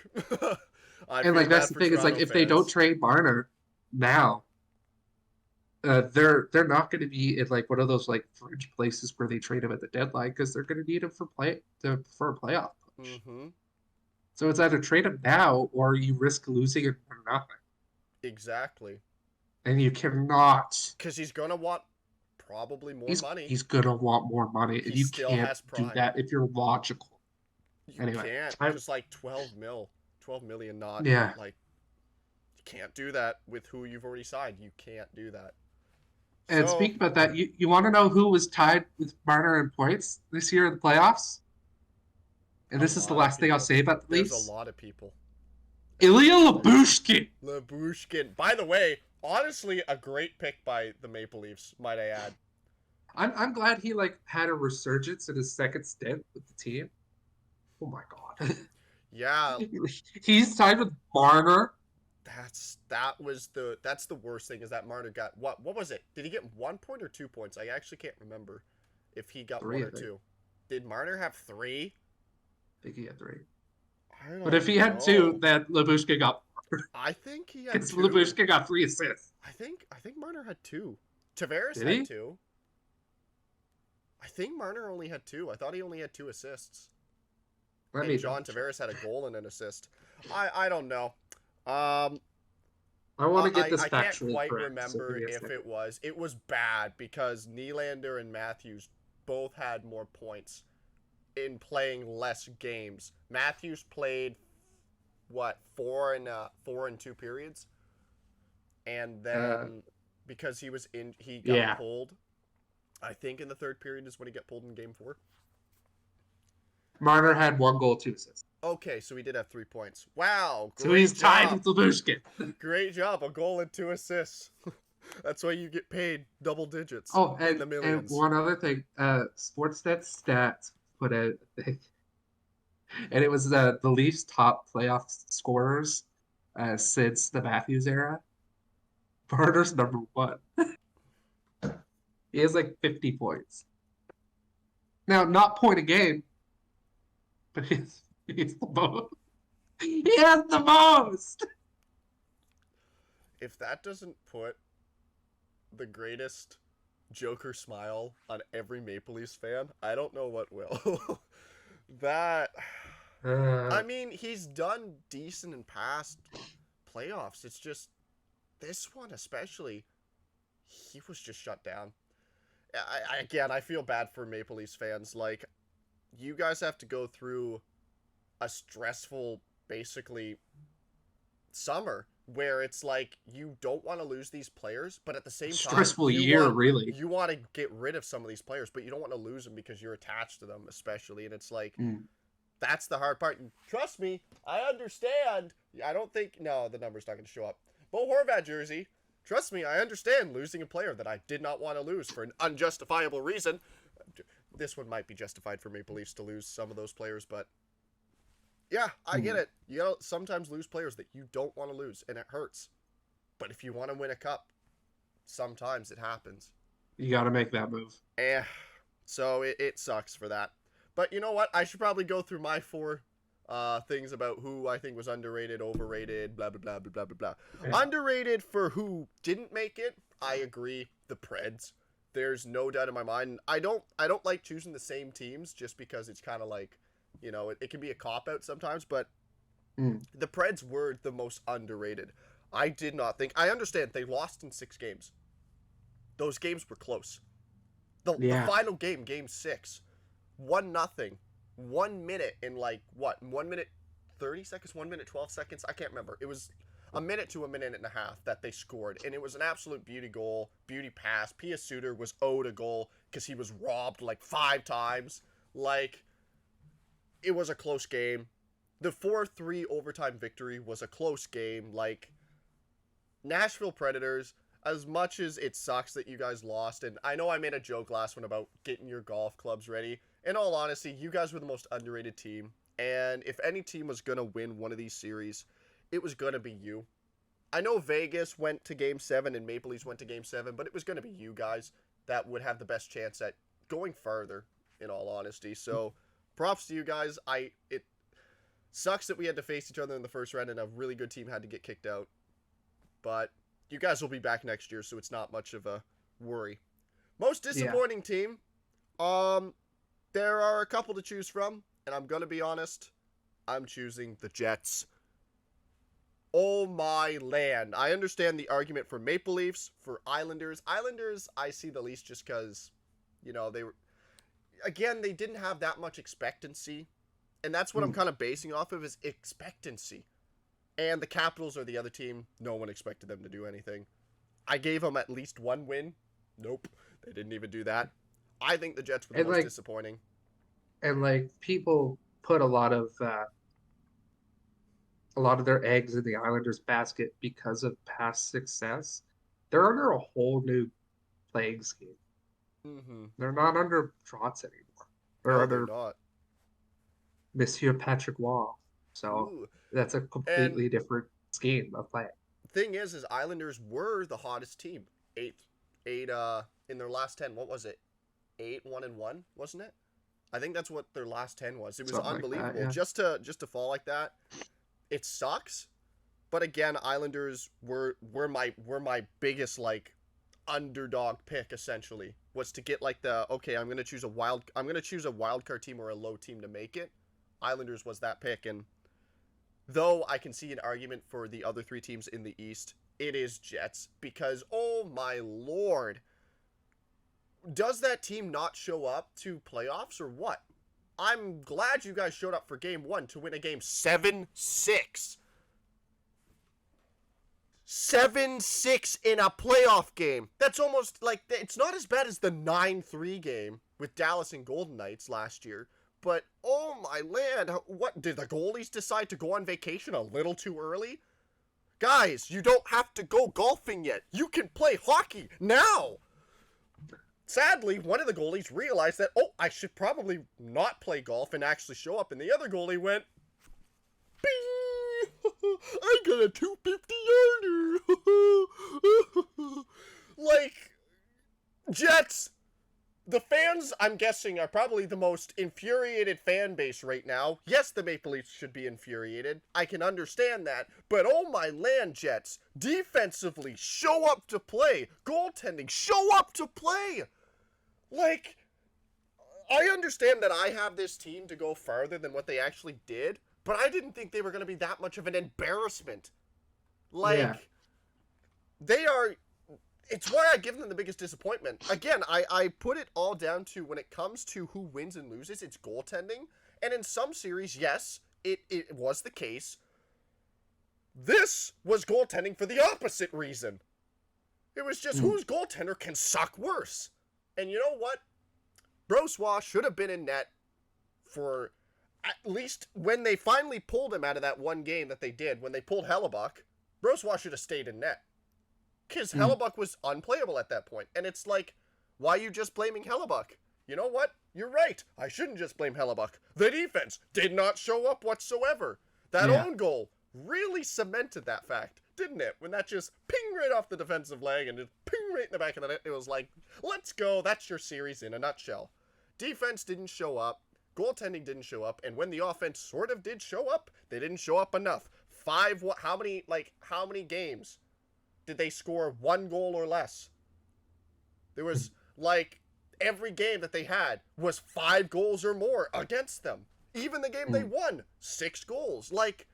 Speaker 2: And like that's the thing, is like if they don't trade Marner now, they're not going to be in like one of those like fringe places where they trade him at the deadline, because they're going to need him for a playoff push. So it's either trade him now or you risk losing him for nothing.
Speaker 1: Exactly.
Speaker 2: And you cannot,
Speaker 1: because he's gonna want probably more money.
Speaker 2: He's gonna want more money, and you can't do that if you're logical.
Speaker 1: You can't. Just like 12 million, not like you can't do that with who you've already signed. You can't do that.
Speaker 2: And speaking about that, you want to know who was tied with Marner in points this year in the playoffs? And this is the last thing I'll say about the Leafs.
Speaker 1: There's a lot of people.
Speaker 2: Ilya Lyubushkin.
Speaker 1: Lyubushkin. By the way, honestly, a great pick by the Maple Leafs, might I add.
Speaker 2: I'm glad he like had a resurgence in his second stint with the team. Oh my god.
Speaker 1: Yeah.
Speaker 2: He's tied with Marner,
Speaker 1: That's the worst thing is that Marner got what was it? Did he get 1 point or 2 points? I actually can't remember if he got
Speaker 2: 3,
Speaker 1: one
Speaker 2: I
Speaker 1: or
Speaker 2: think.
Speaker 1: two. Did Marner have 3?
Speaker 2: I think he had 3.
Speaker 1: I
Speaker 2: But if
Speaker 1: don't
Speaker 2: he had 2,
Speaker 1: know.
Speaker 2: then Labushka got
Speaker 1: I think he had
Speaker 2: because
Speaker 1: 2.
Speaker 2: Labushka got 3 assists.
Speaker 1: I think Marner had 2. Tavares
Speaker 2: Did
Speaker 1: had
Speaker 2: he?
Speaker 1: 2. I think Marner only had 2. I thought he only had 2 assists.
Speaker 2: Let me
Speaker 1: And John
Speaker 2: double check.
Speaker 1: Tavares had a goal and an assist. I don't know. Um,
Speaker 2: I want to get this
Speaker 1: I can't
Speaker 2: factually
Speaker 1: quite
Speaker 2: correct. So
Speaker 1: remember
Speaker 2: give me a
Speaker 1: if
Speaker 2: second.
Speaker 1: it was bad because Nylander and Matthews both had more points in playing less games. Matthews played what 4 and 2 periods, and
Speaker 2: Uh,
Speaker 1: then because he got
Speaker 2: yeah.
Speaker 1: pulled. I think in the third period is when he got pulled in game 4.
Speaker 2: Marner had 1 goal, 2 assists.
Speaker 1: Okay, so he did have 3 points. Wow,
Speaker 2: So he's
Speaker 1: great
Speaker 2: tied
Speaker 1: job.
Speaker 2: with Labushkin.
Speaker 1: Great job. A goal and 2 assists. That's why you get paid double digits
Speaker 2: Oh,
Speaker 1: in the
Speaker 2: and
Speaker 1: millions.
Speaker 2: one other thing, Sportsnet stats put a thing, and it was the Leafs' top playoff scorers since the Matthews era. Marner's number 1. He has like 50 points. Now, not point a game, but he's the most. He has the most.
Speaker 1: If that doesn't put the greatest Joker smile on every Maple Leafs fan, I don't know what will. that. I
Speaker 2: Uh,
Speaker 1: mean, he's done decent in past playoffs. It's just this one, especially, he was just shut down. Again, I feel bad for Maple Leafs fans. Like, you guys have to go through a stressful, basically, summer where it's like you don't want to lose these players, but at the same time
Speaker 2: stressful year, really.
Speaker 1: you want to get rid of some of these players, but you don't want to lose them because you're attached to them, especially. And it's like that's the hard part. And trust me, I understand. I don't think no, the number's not going to show up. Bo Horvat jersey. Trust me, I understand losing a player that I did not want to lose for an unjustifiable reason. This one might be justified for Maple Leafs to lose some of those players, but yeah, I get it. You gotta sometimes lose players that you don't want to lose, and it hurts. But if you want to win a cup, sometimes it happens.
Speaker 2: You got to make that move.
Speaker 1: So it sucks for that. But you know what? I should probably go through my 4 things about who I think was underrated, overrated, blah, blah, blah, blah, blah, blah, blah.
Speaker 2: Yeah.
Speaker 1: Underrated for who didn't make it, I agree, the Preds. There's no doubt in my mind. I don't like choosing the same teams just because it's kind of like, you know, it can be a cop-out sometimes, but the Preds were the most underrated. I did not think... I understand they lost in 6 games. Those games were close. The final game, game 6, 1-0, 1 minute in like, what, 1 minute 30 seconds, 1 minute 12 seconds? I can't remember. It was a minute to a minute and a half that they scored, and it was an absolute beauty goal, beauty pass. Pia Suter was owed a goal because he was robbed like 5 times. Like... It was a close game. The 4-3 overtime victory was a close game. Like, Nashville Predators, as much as it sucks that you guys lost, and I know I made a joke last one about getting your golf clubs ready. In all honesty, you guys were the most underrated team. And if any team was going to win one of these series, it was going to be you. I know Vegas went to Game 7 and Maple Leafs went to Game 7, but it was going to be you guys that would have the best chance at going further, in all honesty. So... props to you guys. It sucks that we had to face each other in the first round and a really good team had to get kicked out. But you guys will be back next year, so it's not much of a worry. Most disappointing team. There are a couple to choose from, and I'm going to be honest. I'm choosing the Jets. Oh my land. I understand the argument for Maple Leafs, for Islanders. Islanders, I see the least just because, you know, they were... Again, they didn't have that much expectancy, and that's what I'm kind of basing off of is expectancy. And the Capitals are the other team. No one expected them to do anything. I gave them at least 1 win. Nope, they didn't even do that. I think the Jets were the most disappointing.
Speaker 2: And like people put a lot of their eggs in the Islanders basket because of past success. They're under a whole new playing scheme. They're not under Trotz anymore. They're under Monsieur Patrick Wall. So that's a completely different scheme of play.
Speaker 1: Thing is Islanders were the hottest team. Eight in their last 10. What was it? 8-1-1, wasn't it? I think that's what their last 10 was. It was
Speaker 2: Something
Speaker 1: unbelievable.
Speaker 2: like that,
Speaker 1: Just to fall like that. It sucks. But again, Islanders were my biggest like underdog pick essentially, was to get like I'm going to choose a wild card team or a low team to make it. Islanders was that pick, and though I can see an argument for the other three teams in the East, it is Jets, because oh my lord, does that team not show up to playoffs or what? I'm glad you guys showed up for game 1 to win a game 7-6. 7-6 in a playoff game. That's almost like, it's not as bad as the 9-3 game with Dallas and Golden Knights last year, but oh my land, what, did the goalies decide to go on vacation a little too early? Guys, you don't have to go golfing yet. You can play hockey now. Sadly, one of the goalies realized that, I should probably not play golf and actually show up, and the other goalie went, bing! I got a 250-yarder! Like, Jets, the fans, I'm guessing, are probably the most infuriated fan base right now. Yes, the Maple Leafs should be infuriated. I can understand that. But oh my land, Jets, defensively, show up to play. Goaltending, show up to play. Like, I understand that I have this team to go farther than what they actually did, but I didn't think they were going to be that much of an embarrassment. Like, they are... It's why I give them the biggest disappointment. Again, I put it all down to, when it comes to who wins and loses, it's goaltending. And in some series, yes, it was the case. This was goaltending for the opposite reason. It was just whose goaltender can suck worse. And you know what? Brossoit should have been in net for at least when they finally pulled him out of that one game that they did, when they pulled Hellebuck, Brossoit should have stayed in net. Because Hellebuck was unplayable at that point. And it's like, why are you just blaming Hellebuck? You know what? You're right. I shouldn't just blame Hellebuck. The defense did not show up whatsoever. That own goal really cemented that fact, didn't it? When that just ping right off the defensive leg and just ping right in the back of the net, it was like, let's go. That's your series in a nutshell. Defense didn't show up. Goaltending didn't show up. And when the offense sort of did show up, they didn't show up enough. How many games did they score 1 goal or less? There was, like, every game that they had was 5 goals or more against them. Even the game they won, 6 goals. Like,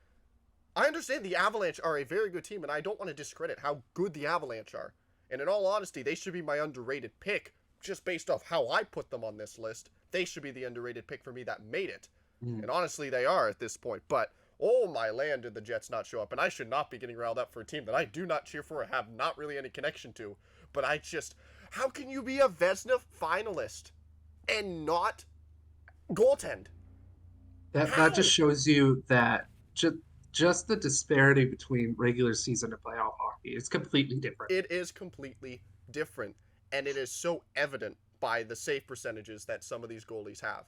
Speaker 1: I understand the Avalanche are a very good team, and I don't want to discredit how good the Avalanche are. And in all honesty, they should be my underrated pick, just based off how I put them on this list. They should be the underrated pick for me that made it. And honestly, they are at this point. But oh my land, did the Jets not show up. And I should not be getting riled up for a team that I do not cheer for or have not really any connection to. But I just... How can you be a Vezina finalist and not goaltend?
Speaker 2: That just shows you that just the disparity between regular season and playoff hockey is completely different.
Speaker 1: It is completely different. And it is so evident by the save percentages that some of these goalies have.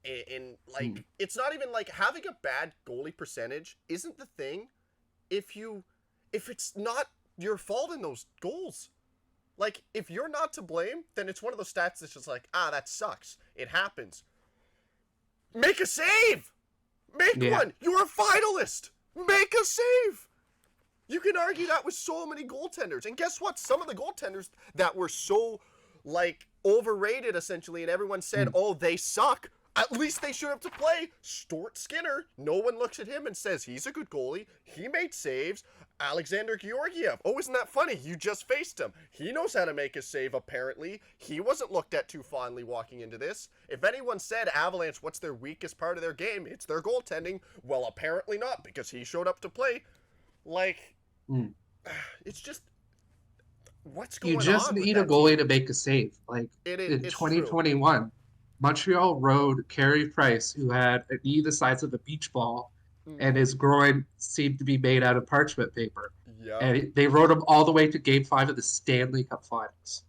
Speaker 1: It's not even like having a bad goalie percentage isn't the thing if it's not your fault in those goals. Like, if you're not to blame, then it's one of those stats that's just like, that sucks. It happens. Make a save! Make one! You're a finalist! Make a save! You can argue that with so many goaltenders. And guess what? Some of the goaltenders that were so, like, overrated, essentially, and everyone said, they suck. At least they showed up to play. Stuart Skinner, no one looks at him and says he's a good goalie. He made saves. Alexander Georgiev. Oh, isn't that funny? You just faced him. He knows how to make a save, apparently. He wasn't looked at too fondly walking into this. If anyone said Avalanche, what's their weakest part of their game? It's their goaltending. Well, apparently not, because he showed up to play. Like, it's just... What's going on?
Speaker 2: You just need a goalie to make a save. Like, in 2021... True. Montreal rode Carey Price, who had a knee the size of a beach ball, and his groin seemed to be made out of parchment paper. Yep. And they rode him all the way to Game 5 of the Stanley Cup Finals.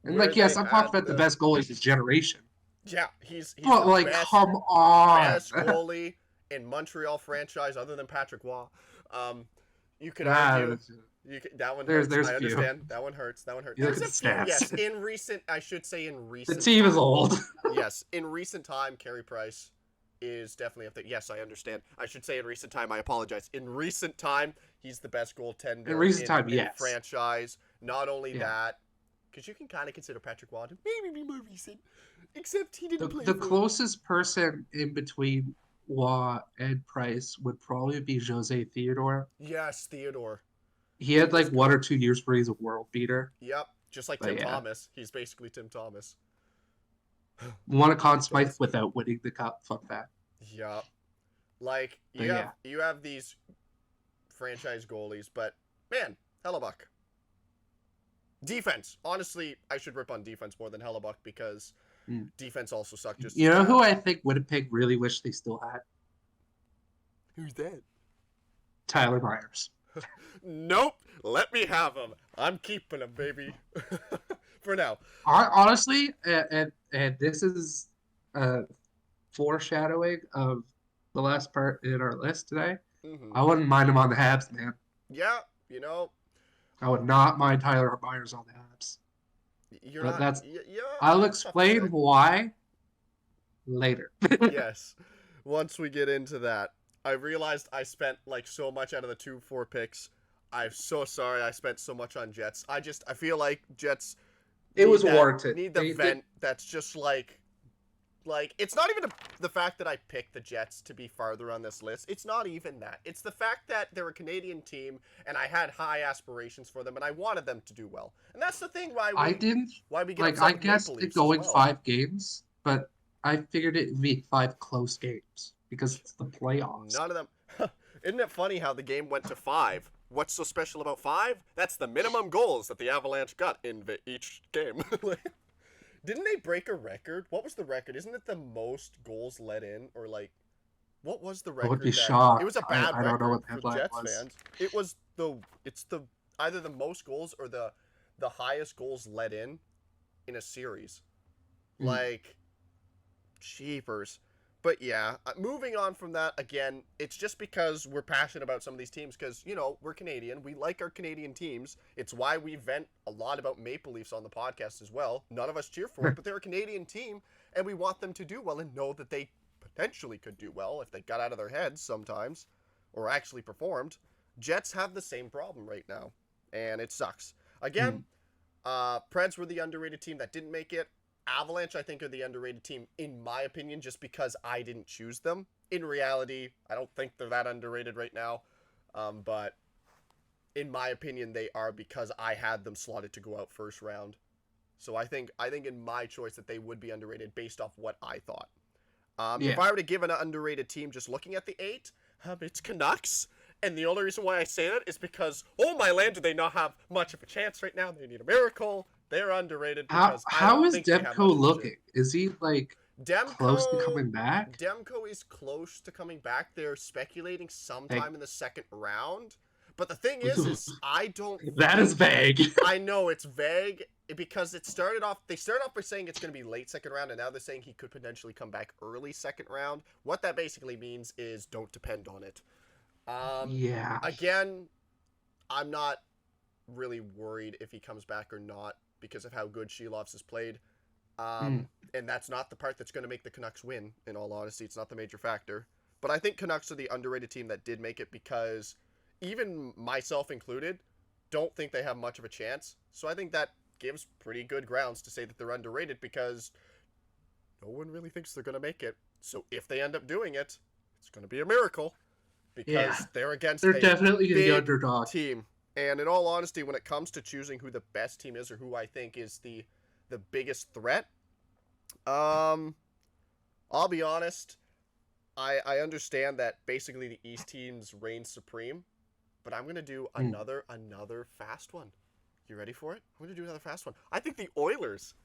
Speaker 2: And, I'm talking about the best goalies of his generation.
Speaker 1: Yeah, he's
Speaker 2: but,
Speaker 1: the
Speaker 2: come on.
Speaker 1: best goalie in Montreal franchise other than Patrick Waugh. You could
Speaker 2: Ah,
Speaker 1: argue. That one
Speaker 2: there's
Speaker 1: hurts. I
Speaker 2: few.
Speaker 1: understand. That one hurts. That one hurts.
Speaker 2: You look
Speaker 1: There's
Speaker 2: at
Speaker 1: a
Speaker 2: the
Speaker 1: few.
Speaker 2: stats.
Speaker 1: Yes, in recent. I should say in
Speaker 2: The
Speaker 1: recent.
Speaker 2: team is
Speaker 1: time.
Speaker 2: old.
Speaker 1: Yes, in recent time, Carey Price is definitely up there. Yes, I understand. I should say in recent time. I apologize. In recent time, he's the best goaltender
Speaker 2: In recent time,
Speaker 1: in
Speaker 2: yes.
Speaker 1: franchise. Not only
Speaker 2: Yeah.
Speaker 1: that, because you can kind of consider Patrick Waugh to maybe be more recent, except he didn't play
Speaker 2: The
Speaker 1: for.
Speaker 2: closest person in between Waugh and Price would probably be Jose Theodore.
Speaker 1: Yes, Theodore.
Speaker 2: He had like
Speaker 1: was
Speaker 2: 1
Speaker 1: good.
Speaker 2: or 2 years where he's a world beater.
Speaker 1: Yep, just like
Speaker 2: But
Speaker 1: Tim
Speaker 2: yeah.
Speaker 1: Thomas. He's basically Tim Thomas.
Speaker 2: Won a Conn Smythe without winning the cup. Fun fact.
Speaker 1: Yep. Like
Speaker 2: But
Speaker 1: you have these franchise goalies, but man, Hellebuck. Defense. Honestly, I should rip on defense more than Hellebuck because defense also sucked just
Speaker 2: You
Speaker 1: as
Speaker 2: know
Speaker 1: bad.
Speaker 2: who I think Winnipeg really wish they still had?
Speaker 1: Who's that?
Speaker 2: Tyler Myers.
Speaker 1: Nope. Let me have him. I'm keeping him, baby. For now.
Speaker 2: Honestly, and this is foreshadowing of the last part in our list today.
Speaker 1: Mm-hmm.
Speaker 2: I wouldn't mind him on the Habs, man.
Speaker 1: Yeah, you know.
Speaker 2: I would not mind Tyler Myers on the Habs.
Speaker 1: You're
Speaker 2: But
Speaker 1: not.
Speaker 2: I'll explain why later.
Speaker 1: Yes. Once we get into that, I realized I spent like so much out of the 2-4 picks. I'm so sorry I spent so much on Jets. I feel like Jets.
Speaker 2: It was warranted.
Speaker 1: Need the vent that's just like it's not even the fact that I picked the Jets to be farther on this list. It's not even that. It's the fact that they're a Canadian team and I had high aspirations for them and I wanted them to do well. And that's the thing why we get
Speaker 2: like
Speaker 1: upset
Speaker 2: I
Speaker 1: with
Speaker 2: guessed
Speaker 1: Maple
Speaker 2: it
Speaker 1: Leafs
Speaker 2: going
Speaker 1: as well.
Speaker 2: 5 games, but I figured it would be 5 close games because it's the playoffs.
Speaker 1: None of them. Isn't it funny how the game went to 5? What's so special about 5? That's the minimum goals that the Avalanche got in each game. Didn't they break a record? What was the record? Isn't it the most goals let in? Or like, what was the record?
Speaker 2: I would be shocked.
Speaker 1: It was a bad
Speaker 2: I don't know
Speaker 1: record
Speaker 2: what the
Speaker 1: for
Speaker 2: headline
Speaker 1: Jets
Speaker 2: was.
Speaker 1: fans. It's the either the most goals or the highest goals let in a series. Like, cheapers. But yeah, moving on from that, again, it's just because we're passionate about some of these teams because, you know, we're Canadian. We like our Canadian teams. It's why we vent a lot about Maple Leafs on the podcast as well. None of us cheer for it, but they're a Canadian team, and we want them to do well and know that they potentially could do well if they got out of their heads sometimes or actually performed. Jets have the same problem right now, and it sucks. Again, Preds were the underrated team that didn't make it. Avalanche, I think, are the underrated team, in my opinion, just because I didn't choose them. In reality, I don't think they're that underrated right now. But in my opinion, they are because I had them slotted to go out first round. So I think in my choice that they would be underrated based off what I thought. If I were to give an underrated team just looking at the 8, it's Canucks. And the only reason why I say that is because, oh my land, do they not have much of a chance right now? They need a miracle. They're underrated because
Speaker 2: how is Demko looking? Is he like close to coming back?
Speaker 1: Demko is close to coming back. They're speculating sometime in the second round. But the thing is I don't.
Speaker 2: That is vague.
Speaker 1: I know it's vague because they started off by saying it's going to be late second round, and now they're saying he could potentially come back early second round. What that basically means is don't depend on it. Again, I'm not really worried if he comes back or not because of how good Shelovs has played. And that's not the part that's going to make the Canucks win, in all honesty. It's not the major factor. But I think Canucks are the underrated team that did make it because even myself included don't think they have much of a chance. So I think that gives pretty good grounds to say that they're underrated because no one really thinks they're going to make it. So if they end up doing it, it's going to be a miracle because they're
Speaker 2: definitely
Speaker 1: big
Speaker 2: the underdog
Speaker 1: team. And in all honesty, when it comes to choosing who the best team is or who I think is the biggest threat, I'll be honest, I understand that basically the East teams reign supreme, but I'm going to do another fast one. You ready for it? I'm going to do another fast one. I think the Oilers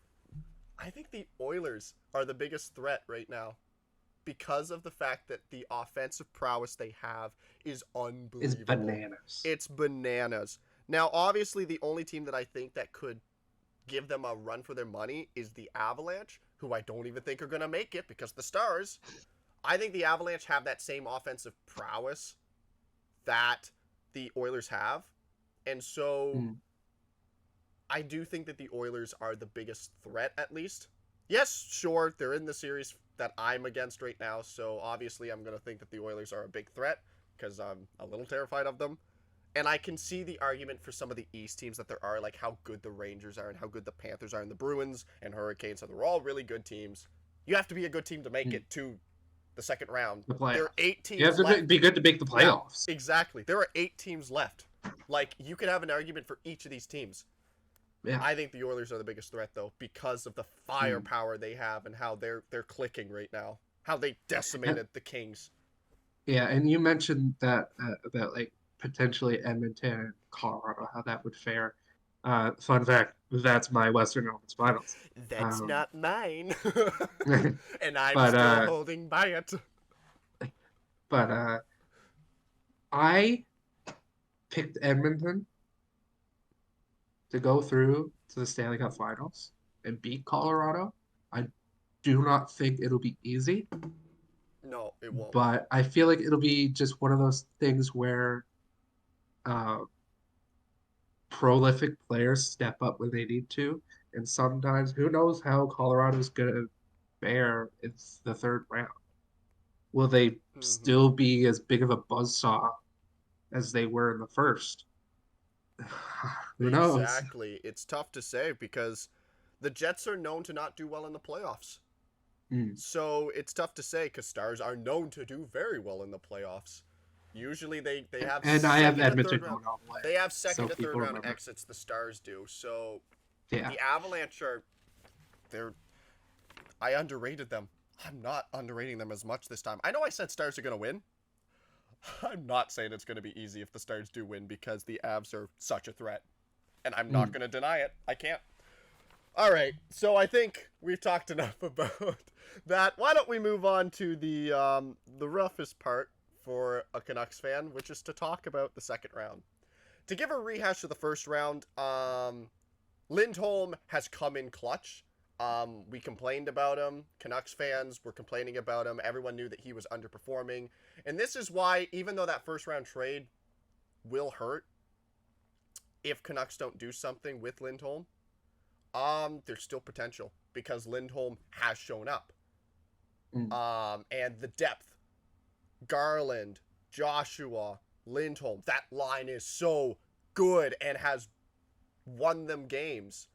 Speaker 1: are the biggest threat right now because of the fact that the offensive prowess they have is unbelievable.
Speaker 2: It's bananas.
Speaker 1: It's bananas. Now, obviously, the only team that I think that could give them a run for their money is the Avalanche, who I don't even think are going to make it because the Stars. I think the Avalanche have that same offensive prowess that the Oilers have. And so
Speaker 2: Mm.
Speaker 1: I do think that the Oilers are the biggest threat, at least. Yes, sure, they're in the series that I'm against right now, so obviously I'm going to think that the Oilers are a big threat because I'm a little terrified of them. And I can see the argument for some of the East teams that there are, like how good the Rangers are and how good the Panthers are and the Bruins and Hurricanes. So they're all really good teams. You have to be a good team to make it to the second round.
Speaker 2: The playoffs.
Speaker 1: There are 8
Speaker 2: You have
Speaker 1: teams
Speaker 2: to
Speaker 1: left.
Speaker 2: be good to make the playoffs.
Speaker 1: Yeah, exactly. There are 8 teams left. Like, you could have an argument for each of these teams.
Speaker 2: Yeah.
Speaker 1: I think the Oilers are the biggest threat, though, because of the firepower they have and how they're clicking right now. How they decimated the Kings.
Speaker 2: Yeah, and you mentioned that about like potentially Edmonton and Colorado, how that would fare. Fun fact, that's my Western Conference Finals.
Speaker 1: That's not mine. And I'm
Speaker 2: but,
Speaker 1: still holding by it.
Speaker 2: But I picked Edmonton to go through to the Stanley Cup Finals and beat Colorado. I do not think it'll be easy.
Speaker 1: No, it won't.
Speaker 2: But I feel like it'll be just one of those things where prolific players step up when they need to. And sometimes, who knows how Colorado's going to fare in the third round. Will they still be as big of a buzzsaw as they were in the first? Who knows?
Speaker 1: Exactly. It's tough to say because the Jets are known to not do well in the playoffs. So it's tough to say because Stars are known to do very well in the playoffs. Usually they have
Speaker 2: and I have Edmonton going all the way.
Speaker 1: They have second to third round exits. The Stars do. So
Speaker 2: yeah.
Speaker 1: The Avalanche I underrated them. I'm not underrating them as much this time. I know I said Stars are going to win. I'm not saying it's going to be easy if the Stars do win because the Avs are such a threat. And I'm not going to deny it. I can't. All right, so I think we've talked enough about that. Why don't we move on to the roughest part for a Canucks fan, which is to talk about the second round. To give a rehash of the first round, Lindholm has come in clutch. We complained about him. Canucks fans were complaining about him. Everyone knew that he was underperforming. And this is why, even though that first round trade will hurt, if Canucks don't do something with Lindholm, there's still potential because Lindholm has shown up. And the depth, Garland, Joshua, Lindholm, that line is so good and has won them games.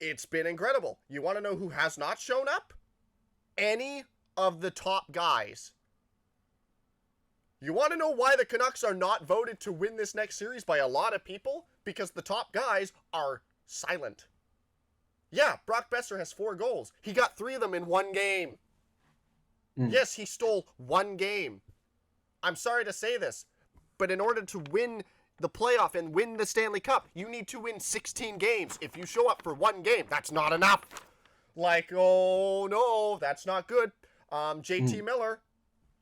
Speaker 1: It's been incredible. You want to know who has not shown up? Any of the top guys. You want to know why the Canucks are not voted to win this next series by a lot of people? Because the top guys are silent. Yeah, Brock Besser has 4 goals. He got 3 of them in 1 game. Yes, he stole 1 game. I'm sorry to say this, but in order to win the playoff and win the Stanley Cup, you need to win 16 games. If you show up for 1 game, that's not enough. Like, oh no, that's not good. JT Miller,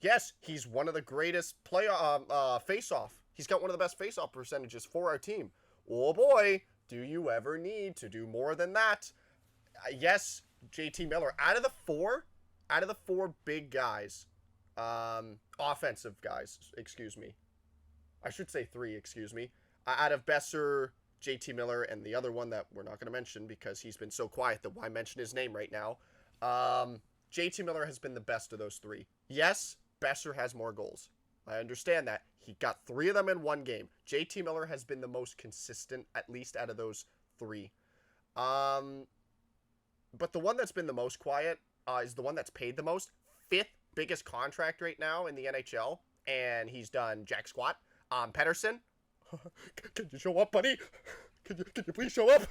Speaker 1: yes, he's one of the greatest face-off. He's got one of the best face-off percentages for our team. Oh boy, do you ever need to do more than that? Yes, JT Miller, out of the four big guys, offensive guys, excuse me. I should say 3, excuse me. Out of Besser, JT Miller, and the other one that we're not going to mention because he's been so quiet that why mention his name right now. JT Miller has been the best of those 3. Yes, Besser has more goals. I understand that. He got 3 of them in 1 game. JT Miller has been the most consistent, at least out of those 3. But the one that's been the most quiet is the one that's paid the most. 5th biggest contract right now in the NHL, and he's done jack squat. Pettersson, can you show up, buddy? Can you please show up?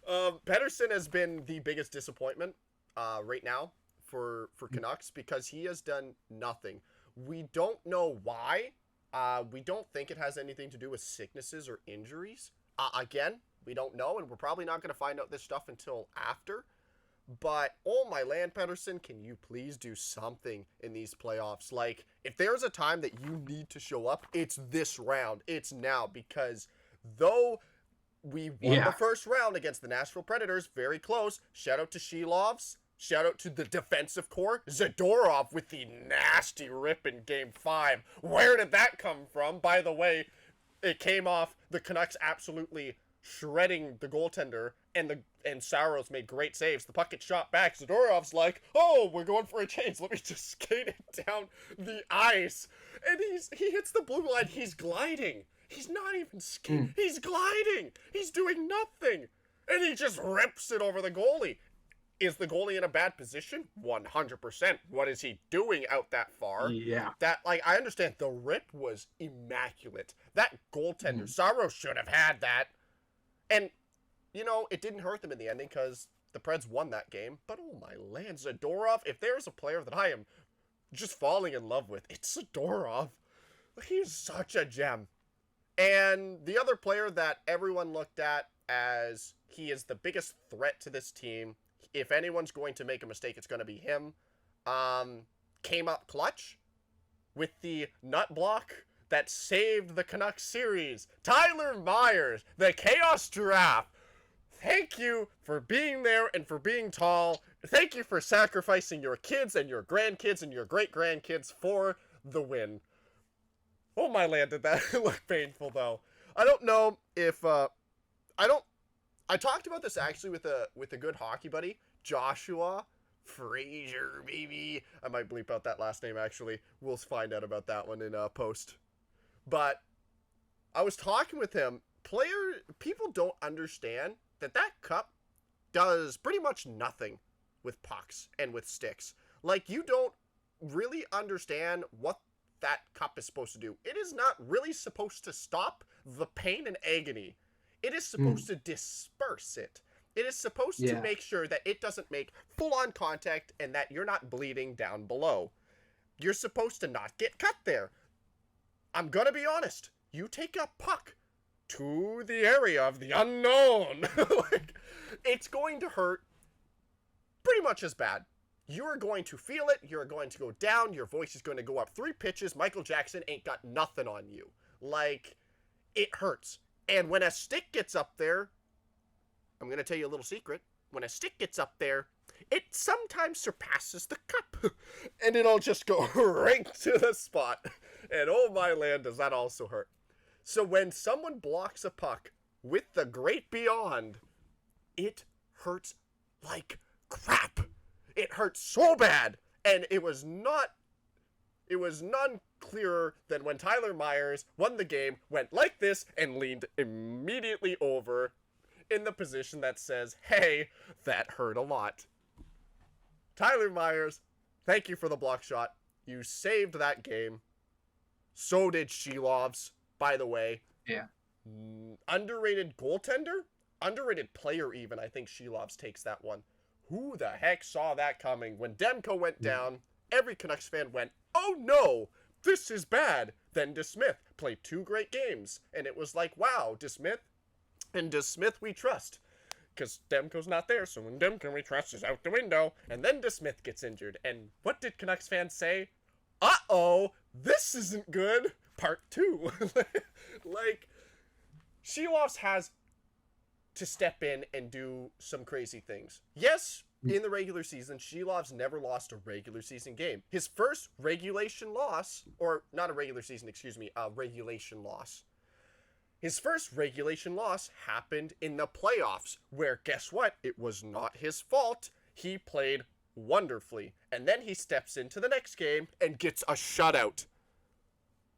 Speaker 1: Pettersson has been the biggest disappointment right now for Canucks because he has done nothing. We don't know why. We don't think it has anything to do with sicknesses or injuries. Again, we don't know, and we're probably not going to find out this stuff until after. But, oh my land, Pettersson, can you please do something in these playoffs? Like, if there's a time that you need to show up, it's this round. It's now, because though we won the first round against the Nashville Predators, very close, shout out to Shelovs, Shout out to the defensive core. Zadorov with the nasty rip in Game 5. Where did that come from? By the way, it came off the Canucks absolutely shredding the goaltender, and Saros made great saves. The puck gets shot back. Zadorov's like, oh, we're going for a change. Let me just skate it down the ice. And he hits the blue line. He's gliding. He's not even skating. He's gliding. He's doing nothing. And he just rips it over the goalie. Is the goalie in a bad position? 100%. What is he doing out that far?
Speaker 2: Yeah.
Speaker 1: That, like, I understand the rip was immaculate. That goaltender, Saros should have had that. And, you know, it didn't hurt them in the ending because the Preds won that game. But, oh my land, Zadorov, if there's a player that I am just falling in love with, it's Zadorov. He's such a gem. And the other player that everyone looked at as he is the biggest threat to this team, if anyone's going to make a mistake, it's going to be him, came up clutch with the nut block that saved the Canucks series. Tyler Myers, the Chaos Giraffe. Thank you for being there and for being tall. Thank you for sacrificing your kids and your grandkids and your great-grandkids for the win. Oh my land, did that look painful, though. I don't know if, I talked about this actually with a good hockey buddy, Joshua Frazier, baby. I might bleep out that last name, actually. We'll find out about that one in post. But I was talking with him. People don't understand that cup does pretty much nothing with pucks and with sticks. Like, you don't really understand what that cup is supposed to do. It is not really supposed to stop the pain and agony. It is supposed to disperse it. It is supposed to make sure that it doesn't make full-on contact and that you're not bleeding down below. You're supposed to not get cut there. I'm gonna be honest. You take a puck to the area of the unknown. Like, it's going to hurt pretty much as bad. You're going to feel it. You're going to go down. Your voice is going to go up 3 pitches. Michael Jackson ain't got nothing on you. Like, it hurts. And when a stick gets up there, I'm going to tell you a little secret. When a stick gets up there, it sometimes surpasses the cup. And it'll just go right to the spot. And oh my land, does that also hurt. So when someone blocks a puck with the great beyond, it hurts like crap. It hurts so bad. And it was none clearer than when Tyler Myers won the game, went like this, and leaned immediately over in the position that says, hey, that hurt a lot. Tyler Myers, thank you for the block shot. You saved that game. So did Shilovs, by the way.
Speaker 2: Yeah.
Speaker 1: Underrated goaltender? Underrated player even. I think Shilovs takes that one. Who the heck saw that coming? When Demko went down, every Canucks fan went, oh no, this is bad. Then DeSmith played 2 great games. And it was like, wow, DeSmith. And DeSmith we trust. Because Demko's not there, so when Demko we trust is out the window. And then DeSmith gets injured. And what did Canucks fans say? Uh-oh, this isn't good. Part 2. Like, Shilovs has to step in and do some crazy things. Yes, in the regular season, Shilovs never lost a regular season game. His first regulation loss, or not a regular season, excuse me, a regulation loss. His first regulation loss happened in the playoffs, where guess what? It was not his fault. He played wonderfully. And then he steps into the next game and gets a shutout.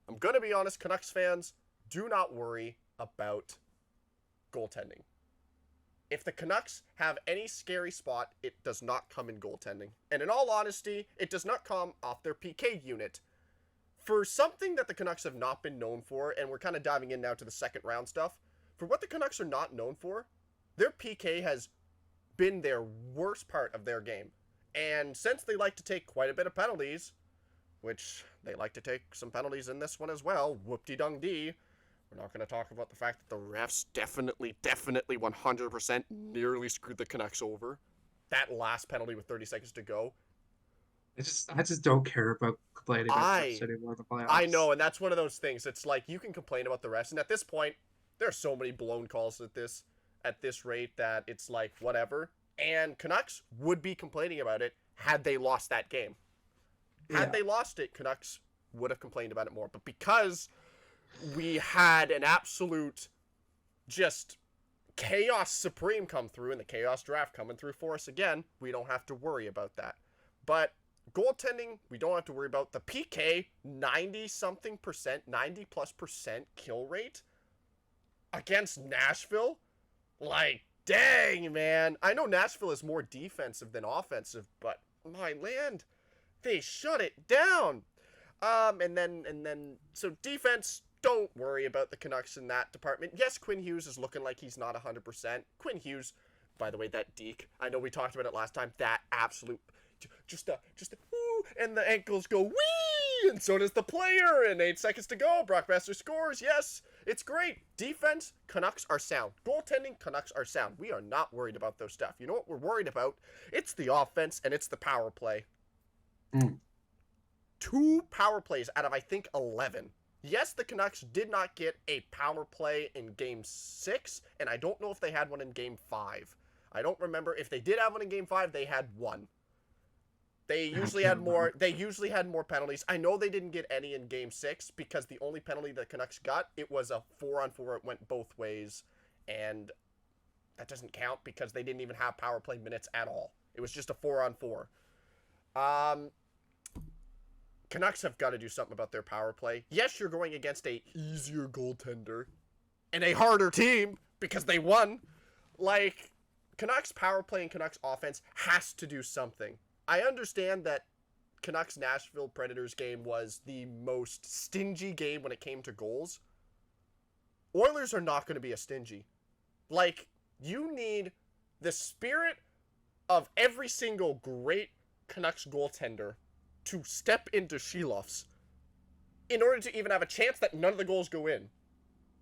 Speaker 1: I'm going to be honest, Canucks fans, do not worry about goaltending. If the Canucks have any scary spot, it does not come in goaltending. And in all honesty, it does not come off their PK unit. For something that the Canucks have not been known for, and we're kind of diving in now to the second round stuff, for what the Canucks are not known for, their PK has been their worst part of their game. And since they like to take quite a bit of penalties, which they like to take some penalties in this one as well, whoop-de-dung-dee, we're not going to talk about the fact that the refs definitely 100% nearly screwed the Canucks over. That last penalty with 30 seconds to go.
Speaker 2: I just don't care about complaining about refs anymore in the playoffs.
Speaker 1: I know, and that's one of those things. It's like, you can complain about the refs, and at this point, there are so many blown calls at this rate that it's like, whatever. And Canucks would be complaining about it had they lost that game. Had they lost it, Canucks would have complained about it more. But because we had an absolute just chaos supreme come through and the chaos draft coming through for us again, we don't have to worry about that. But goaltending, we don't have to worry about. The PK, 90-something%, 90+% kill rate against Nashville. Like, dang, man. I know Nashville is more defensive than offensive, but my land, they shut it down. And then, so defense, don't worry about the Canucks in that department. Yes, Quinn Hughes is looking like he's not 100%. Quinn Hughes, by the way, that deke, I know we talked about it last time, that absolute, just a woo, and the ankles go wee, and so does the player, and 8 seconds to go, Brockmaster scores, yes, it's great. Defense, Canucks are sound. Goaltending, Canucks are sound. We are not worried about those stuff. You know what we're worried about? It's the offense, and it's the power play. 2 power plays out of, I think, 11. Yes, the Canucks did not get a power play in Game 6, and I don't know if they had one in Game 5. I don't remember. If they did have one in Game 5, they had one. They usually had more. They usually had more penalties. I know they didn't get any in Game 6 because the only penalty the Canucks got, it was a 4-on-4. It went both ways, and that doesn't count because they didn't even have power play minutes at all. It was just a 4-on-4. Canucks have got to do something about their power play. Yes, you're going against a easier goaltender and a harder team because they won. Like, Canucks power play and Canucks offense has to do something. I understand that Canucks Nashville Predators game was the most stingy game when it came to goals. Oilers are not going to be a stingy. Like, you need the spirit of every single great Canucks goaltender to step into Sheloff's in order to even have a chance that none of the goals go in.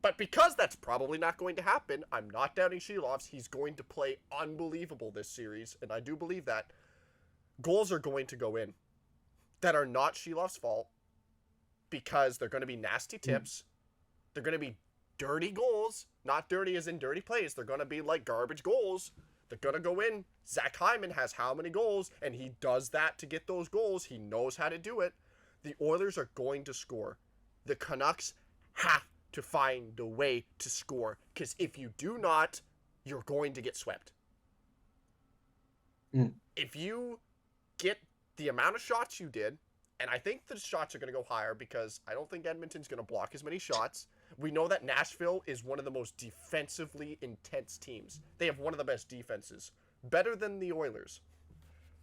Speaker 1: But because that's probably not going to happen, I'm not doubting Sheloff's. He's going to play unbelievable this series, and I do believe that. Goals are going to go in that are not Sheloff's fault because they're going to be nasty tips. They're going to be dirty goals, not dirty as in dirty plays. They're going to be like garbage goals. They're going to go in. Zach Hyman has how many goals, and he does that to get those goals. He knows how to do it. The Oilers are going to score. The Canucks have to find a way to score, because if you do not, you're going to get swept. If you get the amount of shots you did, and I think the shots are going to go higher because I don't think Edmonton's going to block as many shots. We know that Nashville is one of the most defensively intense teams. They have one of the best defenses. Better than the Oilers.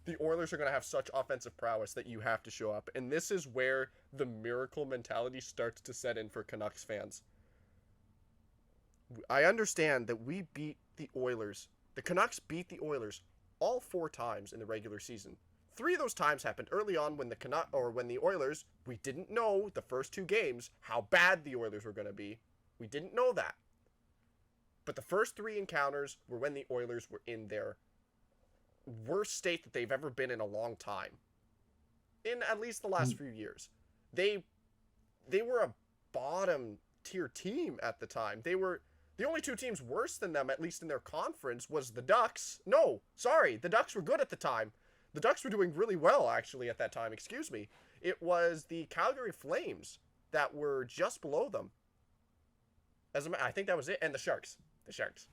Speaker 1: The Oilers are going to have such offensive prowess that you have to show up. And this is where the miracle mentality starts to set in for Canucks fans. I understand that we beat the Oilers. The Canucks beat the Oilers all 4 times in the regular season. 3 of those times happened early on when the Oilers, we didn't know the first 2 games how bad the Oilers were going to be. We didn't know that. But the first 3 encounters were when the Oilers were in their worst state that they've ever been in a long time. In at least the last few years. They were a bottom tier team at the time. They were the only 2 teams worse than them, at least in their conference, was the Ducks. No, sorry, the Ducks were good at the time. The Ducks were doing really well, actually, at that time. Excuse me. It was the Calgary Flames that were just below them. I think that was it. And the Sharks. The Sharks.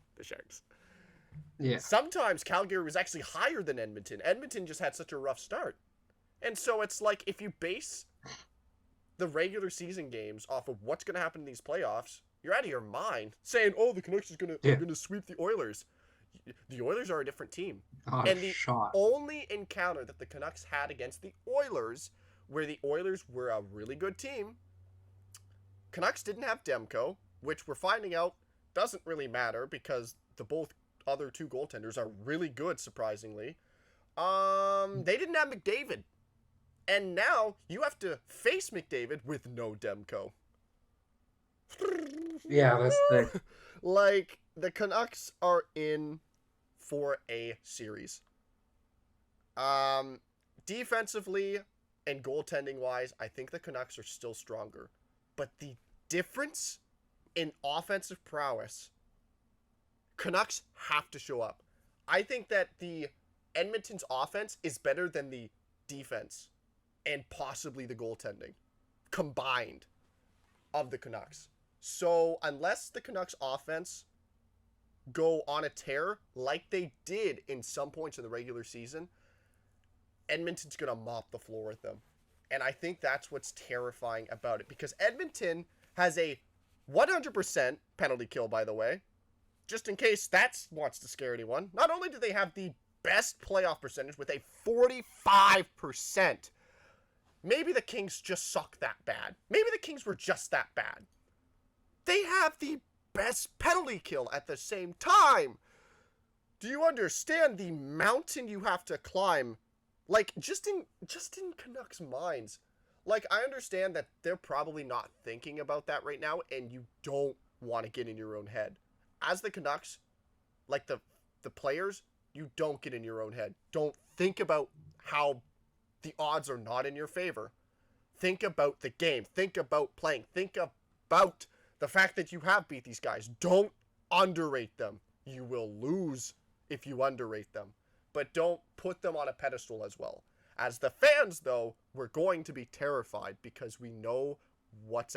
Speaker 1: Yeah. Sometimes Calgary was actually higher than Edmonton. Edmonton just had such a rough start. And so it's like, if you base the regular season games off of what's going to happen in these playoffs, you're out of your mind saying, oh, the Canucks are going to sweep the Oilers. The Oilers are a different team. And the only encounter that the Canucks had against the Oilers, where the Oilers were a really good team, Canucks didn't have Demko, which we're finding out doesn't really matter because the both other 2 goaltenders are really good, surprisingly. They didn't have McDavid. And now you have to face McDavid with no Demko.
Speaker 2: Yeah, that's the...
Speaker 1: Like, the Canucks are in for a series. Defensively and goaltending wise, I think the Canucks are still stronger. But the difference in offensive prowess, Canucks have to show up. I think that the Edmonton's offense is better than the defense and possibly the goaltending combined of the Canucks. So unless the Canucks offense go on a tear like they did in some points in the regular season, Edmonton's going to mop the floor with them. And I think that's what's terrifying about it, because Edmonton has a 100% penalty kill, by the way, just in case that wants to scare anyone. Not only do they have the best playoff percentage with a 45%, maybe the Kings just suck that bad. Maybe the Kings were just that bad. They have the best penalty kill at the same time. Do you understand the mountain you have to climb? Like, just in Canucks' minds. Like, I understand that they're probably not thinking about that right now, and you don't want to get in your own head. As the Canucks, like the players, you don't get in your own head. Don't think about how the odds are not in your favor. Think about the game. Think about playing. Think about the fact that you have beat these guys. Don't underrate them. You will lose if you underrate them. But don't put them on a pedestal as well. As the fans, though, we're going to be terrified because we know what's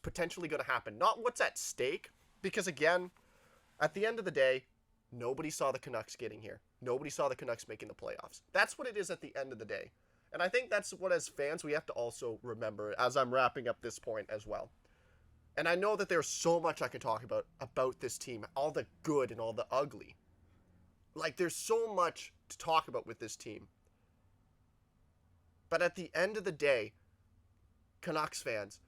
Speaker 1: potentially going to happen. Not what's at stake, because again, at the end of the day, nobody saw the Canucks getting here. Nobody saw the Canucks making the playoffs. That's what it is at the end of the day. And I think that's what, as fans, we have to also remember as I'm wrapping up this point as well. And I know that there's so much I can talk about this team, all the good and all the ugly. Like, there's so much to talk about with this team. But at the end of the day, Canucks fans,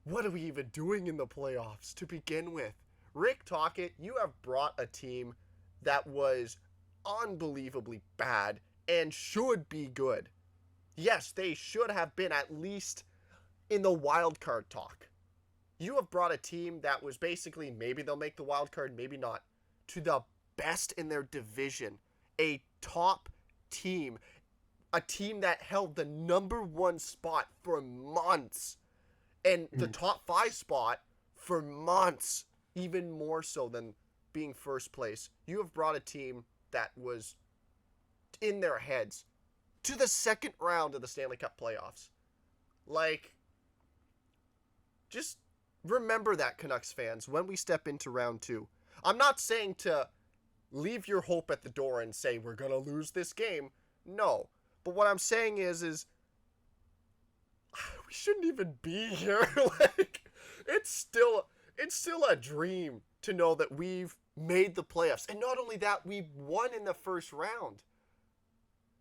Speaker 1: what are we even doing in the playoffs to begin with? Rick Tocchet, you have brought a team that was unbelievably bad and should be good. Yes, they should have been at least in the wild card talk. You have brought a team that was basically, maybe they'll make the wild card, maybe not, to the best in their division. A top team. A team that held the number 1 spot for months. And the top 5 spot for months. Even more so than being first place. You have brought a team that was in their heads to the second round of the Stanley Cup playoffs. Like, just remember that, Canucks fans, when we step into round 2. I'm not saying to leave your hope at the door and say we're going to lose this game. No. But what I'm saying is we shouldn't even be here. Like, it's still a dream to know that we've made the playoffs. And not only that, we won in the first round.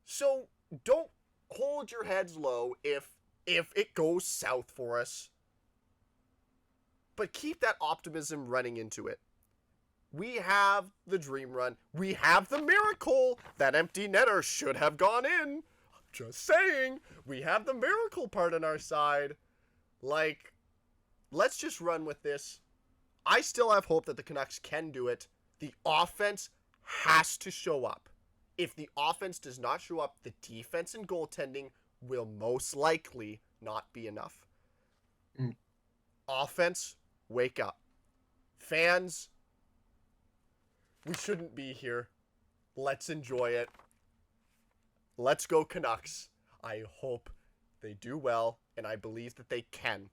Speaker 1: So don't hold your heads low if it goes south for us. But keep that optimism running into it. We have the dream run. We have the miracle. That empty netter should have gone in. Just saying. We have the miracle part on our side. Like, let's just run with this. I still have hope that the Canucks can do it. The offense has to show up. If the offense does not show up, the defense and goaltending will most likely not be enough. Offense, wake up. Fans, we shouldn't be here. Let's enjoy it. Let's go Canucks. I hope they do well, and I believe that they can.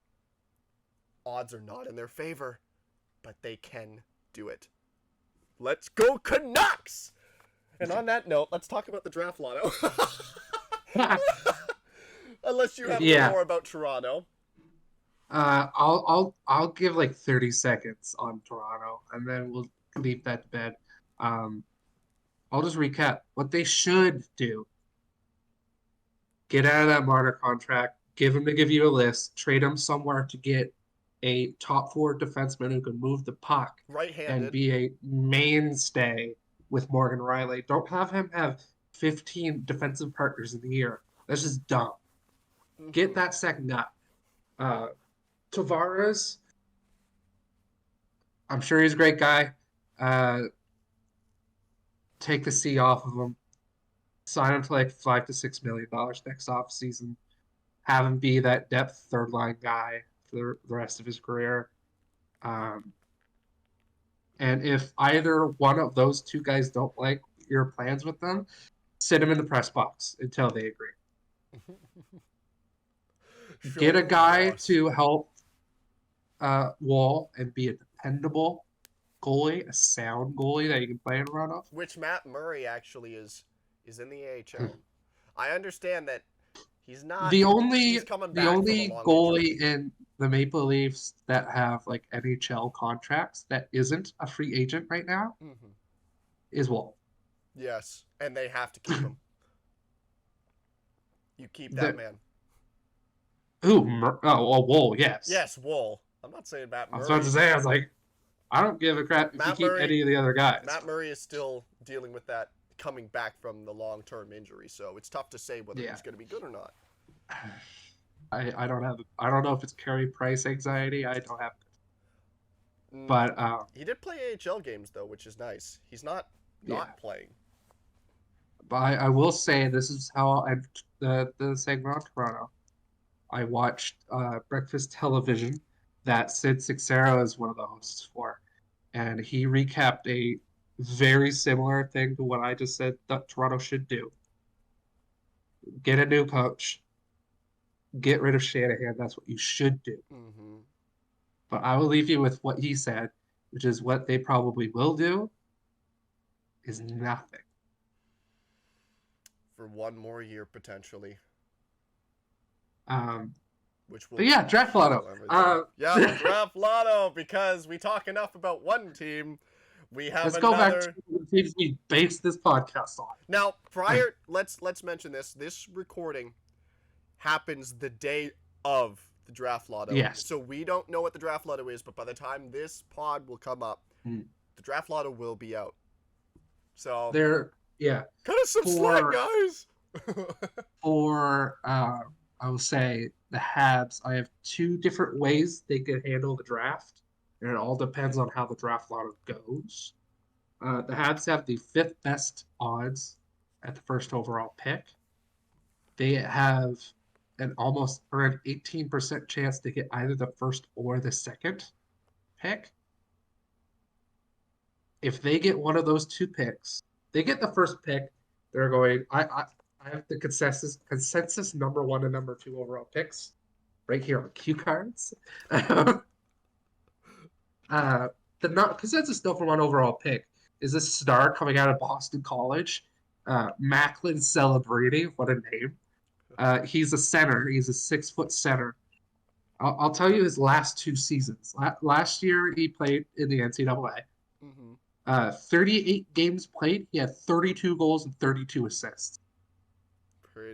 Speaker 1: Odds are not in their favor, but they can do it. Let's go Canucks! And on that note, let's talk about the draft lotto. Unless you have more about Toronto.
Speaker 2: I'll give like 30 seconds on Toronto, and then we'll leave that to bed. I'll just recap what they should do. Get out of that Marner contract. Give him to give you a list. Trade him somewhere to get a top 4 defenseman who can move the puck
Speaker 1: right-handed
Speaker 2: and be a mainstay with Morgan Rielly. Don't have him have 15 defensive partners in the year. That's just dumb. Get that second guy. Tavares, I'm sure he's a great guy. Take the C off of him. Sign him to like $5 to $6 million next offseason. Have him be that depth third line guy for the rest of his career. And if either one of those two guys don't like your plans with them, sit them in the press box until they agree.
Speaker 1: Show
Speaker 2: Get a
Speaker 1: them who's
Speaker 2: guy
Speaker 1: boss.
Speaker 2: to help Wall and be a dependable goalie, a sound goalie that you can play in front of.
Speaker 1: Which Matt Murray actually is in the AHL. I understand that he's not.
Speaker 2: The only
Speaker 1: He's coming
Speaker 2: the
Speaker 1: back from a
Speaker 2: only
Speaker 1: long injury.
Speaker 2: goalie in the Maple Leafs that have like NHL contracts that isn't a free agent right now
Speaker 1: Mm-hmm.
Speaker 2: is Wall.
Speaker 1: Yes, and they have to keep him. You keep that
Speaker 2: The
Speaker 1: man.
Speaker 2: Wall, yes.
Speaker 1: Yes, Wool. I'm not saying Matt
Speaker 2: I was about to
Speaker 1: Murray.
Speaker 2: say, I was like, I don't give a crap if you
Speaker 1: Matt
Speaker 2: keep
Speaker 1: Murray.
Speaker 2: any of the other guys.
Speaker 1: Matt Murray is still dealing with that coming back from the long-term injury, so it's tough to say whether
Speaker 2: Yeah.
Speaker 1: he's going to be good or not.
Speaker 2: I don't know if it's Carey Price anxiety. I don't have, but
Speaker 1: He did play AHL games though, which is nice. He's not
Speaker 2: yeah.
Speaker 1: playing.
Speaker 2: But I will say this is how I the segment on Toronto. I watched breakfast television that Sid Sixero is one of the hosts for, and he recapped a very similar thing to what I just said that Toronto should do. Get a new coach. Get rid of Shanahan. That's what you should do.
Speaker 1: Mm-hmm.
Speaker 2: But I will leave you with what he said, which is what they probably will do is nothing.
Speaker 1: For one more year potentially. Which will
Speaker 2: But yeah, draft lotto.
Speaker 1: Yeah, draft lotto, because we talk enough about one team. We have
Speaker 2: Let's
Speaker 1: another.
Speaker 2: go back to the teams we based this podcast on.
Speaker 1: Now, let's mention this. This recording happens the day of the draft lotto.
Speaker 2: Yes.
Speaker 1: So we don't know what the draft lotto is, but by the time this pod will come up, the draft lotto will be out. So
Speaker 2: cut
Speaker 1: us some slack, guys.
Speaker 2: I will say the Habs, I have two different ways they could handle the draft, and it all depends on how the draft lotto goes. The Habs have the fifth best odds at the first overall pick. They have an almost around 18% chance to get either the first or the second pick. If they get one of those two picks, they get the first pick, they're going, I have the consensus number 1 and number 2 overall picks right here on cue cards. The consensus number 1 overall pick is a star coming out of Boston College, Macklin Celebrity. What a name! He's a center. He's a 6-foot center. I'll tell you his last 2 seasons. Last year he played in the NCAA. Mm-hmm. 38 games played. He had 32 goals and 32 assists.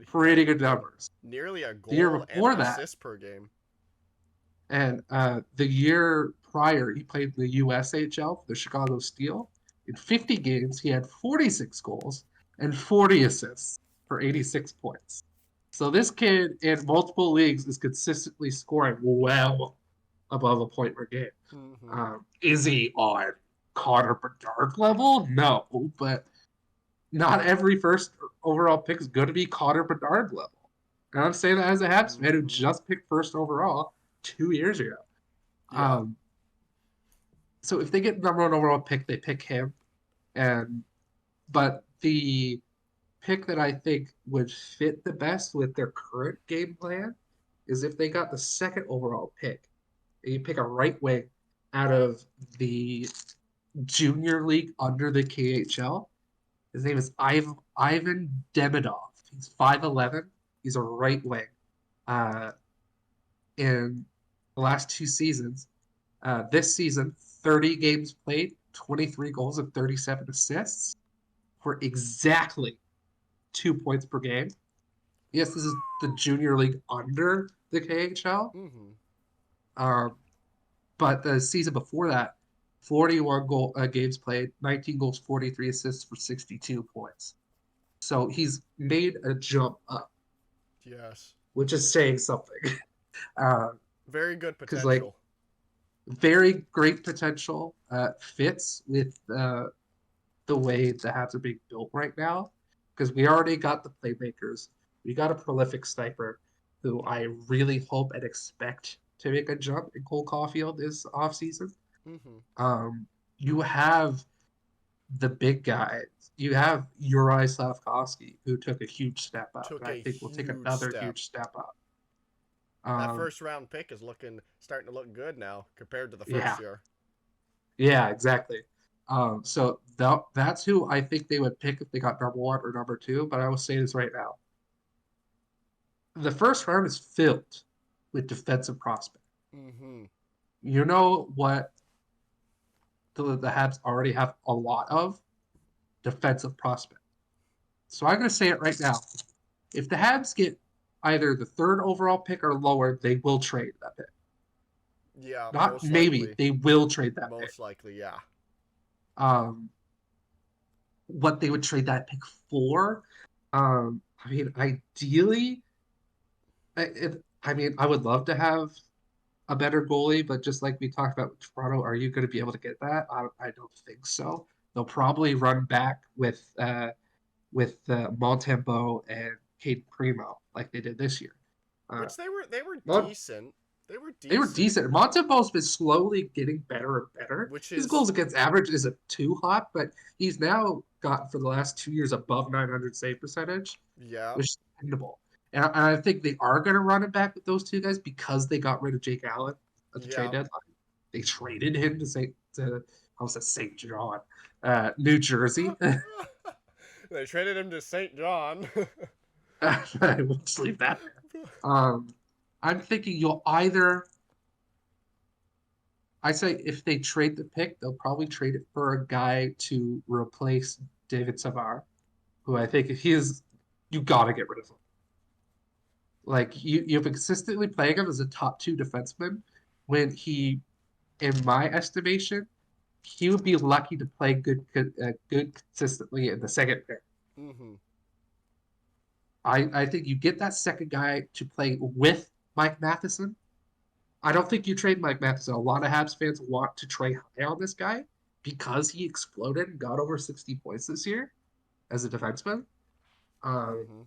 Speaker 2: Pretty good numbers.
Speaker 1: Nearly a goal
Speaker 2: the year before
Speaker 1: and
Speaker 2: that,
Speaker 1: assist per game.
Speaker 2: And the year prior, he played in the USHL for the Chicago Steel. In 50 games, he had 46 goals and 40 assists for 86 points. So this kid in multiple leagues is consistently scoring well above a point per game. Mm-hmm. Is he on Connor Bedard level? No, but not every first overall pick is going to be Connor Bedard level. And I'm saying that as a Habs fan who just picked first overall 2 years ago. Yeah. So if they get number 1 overall pick, they pick him. But the pick that I think would fit the best with their current game plan is if they got the 2nd overall pick, and you pick a right wing out of the junior league under the KHL. His name is Ivan Demidov. He's 5'11". He's a right wing. In the last 2 seasons, this season, 30 games played, 23 goals and 37 assists for exactly 2 points per game. Yes, this is the junior league under the KHL. Mm-hmm. But the season before that, 41 games played, 19 goals, 43 assists for 62 points. So he's made a jump up.
Speaker 1: Yes.
Speaker 2: Which is saying something.
Speaker 1: Very good potential.
Speaker 2: Very great potential. Fits with the way the Habs are being built right now. Because we already got the playmakers. We got a prolific sniper who I really hope and expect to make a jump in Cole Caulfield this offseason. Mm-hmm. you have the big guys. You have Uri Slavkovsky, who took a huge step up,
Speaker 1: Took
Speaker 2: and I
Speaker 1: a
Speaker 2: think will take
Speaker 1: huge
Speaker 2: another
Speaker 1: step.
Speaker 2: huge step up.
Speaker 1: That first round pick is starting to look good now compared to the
Speaker 2: Yeah,
Speaker 1: first year.
Speaker 2: yeah, exactly. So that's who I think they would pick if they got number 1 or number 2. But I will say this right now: the first round is filled with defensive prospects.
Speaker 1: Mm-hmm.
Speaker 2: You know what the Habs already have a lot of defensive prospects. So I'm going to say it right now: if the Habs get either the 3rd overall pick or lower, they will trade that pick.
Speaker 1: Yeah,
Speaker 2: Not
Speaker 1: most
Speaker 2: maybe,
Speaker 1: likely.
Speaker 2: they will trade that pick.
Speaker 1: Most likely, yeah.
Speaker 2: Um, what they would trade that pick for? I mean, ideally, I mean, I would love to have a better goalie, but just like we talked about with Toronto, are you going to be able to get that? I don't think so. They'll probably run back with Montembeault and Cade Primo like they did this year.
Speaker 1: Which they were
Speaker 2: Mon-
Speaker 1: decent. They were
Speaker 2: they were
Speaker 1: decent.
Speaker 2: decent. Montembeault's been slowly getting better and better.
Speaker 1: Which
Speaker 2: His
Speaker 1: is
Speaker 2: goals against average isn't too hot, but he's now got for the last 2 years above 900 save percentage,
Speaker 1: yeah.
Speaker 2: which is dependable. And I think they are going to run it back with those two guys because they got rid of Jake Allen at the trade
Speaker 1: Yeah.
Speaker 2: deadline. They traded him to I was at St. John, New Jersey.
Speaker 1: They traded him to St. John.
Speaker 2: I will just leave that there. I'm thinking you'll either. I say if they trade the pick, they'll probably trade it for a guy to replace David Savard, who I think if he is, you got to get rid of him. Like you've been consistently playing him as a top 2 defenseman when he, in my estimation, he would be lucky to play good consistently in the second pair.
Speaker 1: Mm-hmm.
Speaker 2: I think you get that second guy to play with Mike Matheson. I don't think you trade Mike Matheson. A lot of Habs fans want to trade high on this guy because he exploded and got over 60 points this year as a defenseman. Um,
Speaker 1: Mm-hmm.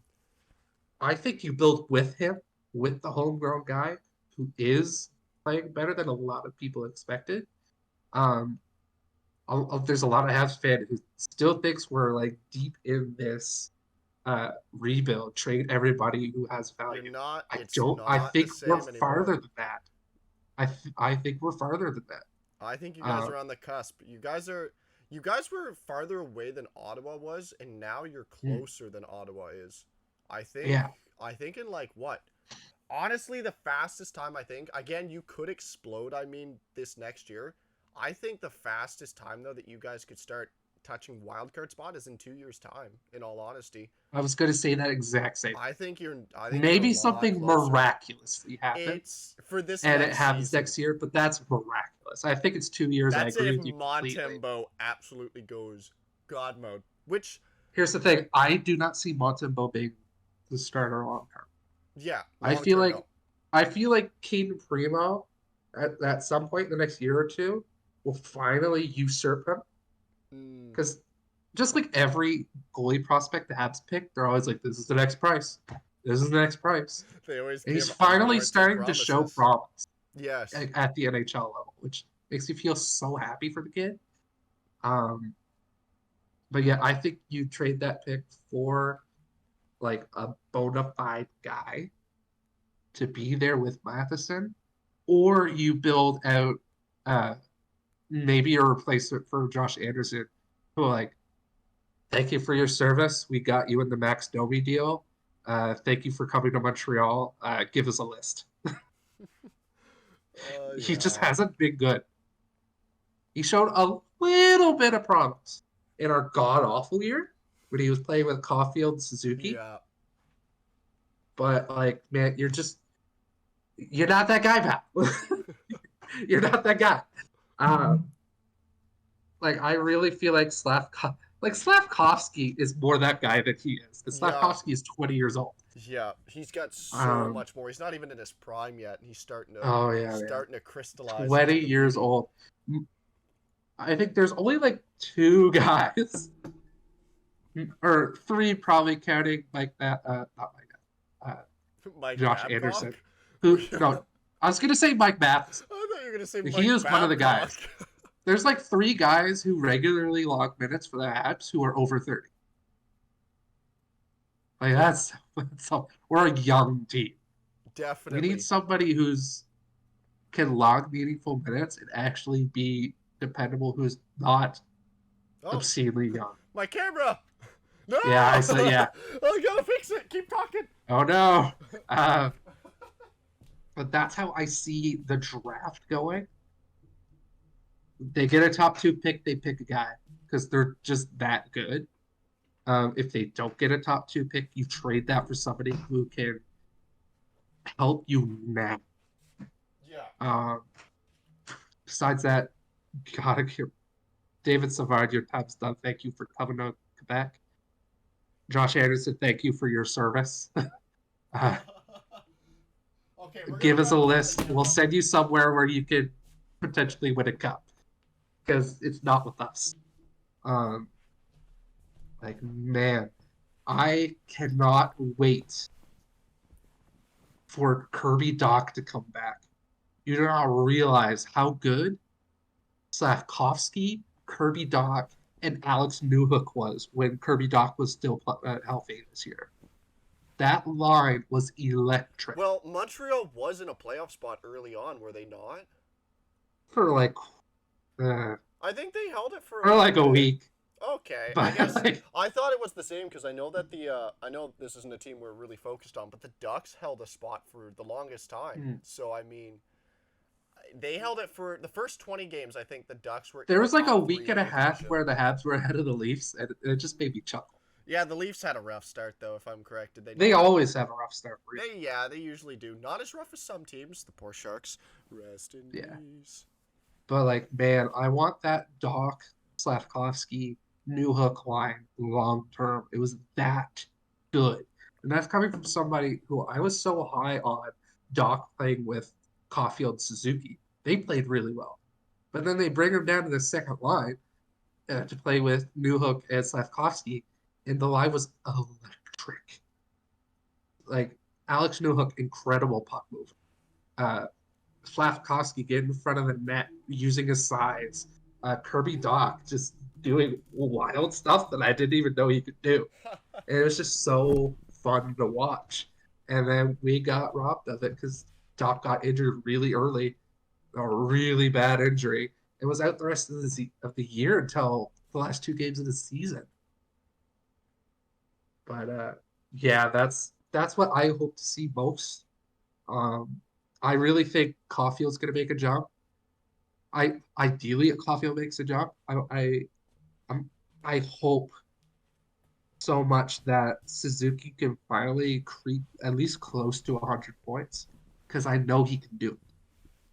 Speaker 2: I think you build with him, with the homegrown guy who is playing better than a lot of people expected. Um, there's a lot of Habs fan who still thinks we're like deep in this rebuild. Trade everybody who has
Speaker 1: You're
Speaker 2: value.
Speaker 1: not.
Speaker 2: I
Speaker 1: It's
Speaker 2: don't. I
Speaker 1: not the
Speaker 2: think we're
Speaker 1: same
Speaker 2: farther
Speaker 1: anymore.
Speaker 2: than that. I think we're farther than that.
Speaker 1: I think you guys
Speaker 2: Uh,
Speaker 1: are on the cusp. You guys were farther away than Ottawa was, and now you're closer than Ottawa is. I think
Speaker 2: yeah,
Speaker 1: I think in like what? Honestly, the fastest time I think, again, you could explode, I mean, this next year. I think the fastest time though that you guys could start touching wildcard spot is in 2 years' time, in all honesty.
Speaker 2: I was going to say that exact same thing.
Speaker 1: I think you're a
Speaker 2: Maybe
Speaker 1: lot
Speaker 2: something
Speaker 1: closer.
Speaker 2: miraculously happens,
Speaker 1: It's for this
Speaker 2: and it
Speaker 1: next
Speaker 2: happens
Speaker 1: season.
Speaker 2: next year, but that's miraculous. I think it's 2 years. I
Speaker 1: That's it
Speaker 2: agree
Speaker 1: if
Speaker 2: with you completely.
Speaker 1: Montembeau absolutely goes God mode. Which,
Speaker 2: Here's the thing: I do not see Montembeault being the starter long term.
Speaker 1: yeah,
Speaker 2: I
Speaker 1: long
Speaker 2: feel
Speaker 1: term,
Speaker 2: like
Speaker 1: no.
Speaker 2: I feel like Caden Primo at some point in the next year or two will finally usurp him
Speaker 1: Mm,
Speaker 2: because just like every goalie prospect the Habs pick, they're always like, "This is the next price. This is the next price,"
Speaker 1: they always
Speaker 2: and he's
Speaker 1: give
Speaker 2: finally
Speaker 1: unwarranted
Speaker 2: starting to show
Speaker 1: promises.
Speaker 2: promise
Speaker 1: Yes.
Speaker 2: at the NHL level, which makes you feel so happy for the kid. Um, but yeah, I think you trade that pick for like a bona fide guy to be there with Matheson, or you build out uh, maybe a replacement for Josh Anderson, who like, thank you for your service. We got you in the Max Domi deal. Thank you for coming to Montreal. Give us a list. He just
Speaker 1: Yeah.
Speaker 2: hasn't been good. He showed a little bit of promise in our god awful year when he was playing with Caulfield and Suzuki.
Speaker 1: Yeah.
Speaker 2: But like, man, you're not that guy, pal. You're not that guy. Um, like I really feel like Slavkovsky is more that guy than he is. Because
Speaker 1: Yeah.
Speaker 2: Slavkovsky is 20 years old.
Speaker 1: Yeah. He's got so
Speaker 2: Um,
Speaker 1: much more. He's not even in his prime yet, and he's
Speaker 2: oh yeah, man.
Speaker 1: starting to crystallize
Speaker 2: 20
Speaker 1: into the
Speaker 2: years
Speaker 1: beauty.
Speaker 2: old. I think there's only like 2 guys, or 3 probably counting not Mike,
Speaker 1: Mike
Speaker 2: Josh
Speaker 1: Babcock.
Speaker 2: Anderson, who no, I was gonna say Mike Matheson.
Speaker 1: I thought you were gonna say
Speaker 2: He
Speaker 1: Mike
Speaker 2: is one of the
Speaker 1: Babcock.
Speaker 2: guys. There's like 3 guys who regularly log minutes for the Habs who are over 30. Like
Speaker 1: Yeah,
Speaker 2: we're a young team. We need
Speaker 1: definitely.
Speaker 2: somebody who's can log meaningful minutes and actually be dependable, who's not
Speaker 1: Oh,
Speaker 2: obscenely young.
Speaker 1: my camera! No!
Speaker 2: Yeah, I said, yeah.
Speaker 1: I gotta fix it. Keep talking.
Speaker 2: Oh no. Uh, but that's how I see the draft going. They get a top 2 pick, they pick a guy because they're just that good. If they don't get a top 2 pick, you trade that for somebody who can help you now.
Speaker 1: Yeah.
Speaker 2: Um, Besides that, gotta give David Savard, your time's done. Thank you for coming to Quebec. Josh Anderson, thank you for your service. uh,
Speaker 1: Okay, we're gonna
Speaker 2: Give us a
Speaker 1: wrap up the
Speaker 2: list. We'll
Speaker 1: camera.
Speaker 2: send you somewhere where you could potentially win a cup because it's not with us. Um, like, man, I cannot wait for Kirby Doc to come back. You do not realize how good Slavkovsky, Kirby Doc, and Alex Newhook was when Kirby Doc was still healthy this year. That line was electric
Speaker 1: Well, Montreal was in a playoff spot early on, were they not?
Speaker 2: for uh,
Speaker 1: I think they held it for a
Speaker 2: for
Speaker 1: little
Speaker 2: like a
Speaker 1: bit.
Speaker 2: week,
Speaker 1: Okay, I
Speaker 2: but
Speaker 1: guess
Speaker 2: like
Speaker 1: I thought it was the same because I know that I know this isn't a team we're really focused on, but the Ducks held a spot for the longest time.
Speaker 2: hmm.
Speaker 1: So I mean, they held it for the first 20 games. I think the Ducks were
Speaker 2: There
Speaker 1: in the
Speaker 2: was like a
Speaker 1: top
Speaker 2: week
Speaker 1: three in
Speaker 2: and a
Speaker 1: their
Speaker 2: half
Speaker 1: division.
Speaker 2: where the Habs were ahead of the Leafs, and it just made me chuckle.
Speaker 1: Yeah, the Leafs had a rough start though, if I'm correct. Did they
Speaker 2: They
Speaker 1: not?
Speaker 2: always have a rough start, really.
Speaker 1: They usually do. Not as rough as some teams. The poor Sharks. Rest in
Speaker 2: Yeah.
Speaker 1: peace.
Speaker 2: But like, man, I want that Doc Slavkovsky new hook line long term. It was that good. And that's coming from somebody who I was so high on Doc playing with Caulfield Suzuki. They played really well. But then they bring him down to the second line to play with Newhook and Slavkovsky, and the line was electric. Like Alex Newhook, incredible puck move. Slavkovsky getting in front of the net using his size. Kirby Doc just doing wild stuff that I didn't even know he could do. And it was just so fun to watch. And then we got robbed of it because Doc got injured really early, a really bad injury, and was out the rest of the year until the last 2 games of the season. But yeah, that's what I hope to see most. Um, I really think Caulfield's going to make a jump. Ideally, if Caulfield makes a jump, I'm, I hope so much that Suzuki can finally creep at least close to 100 points because I know he can do it,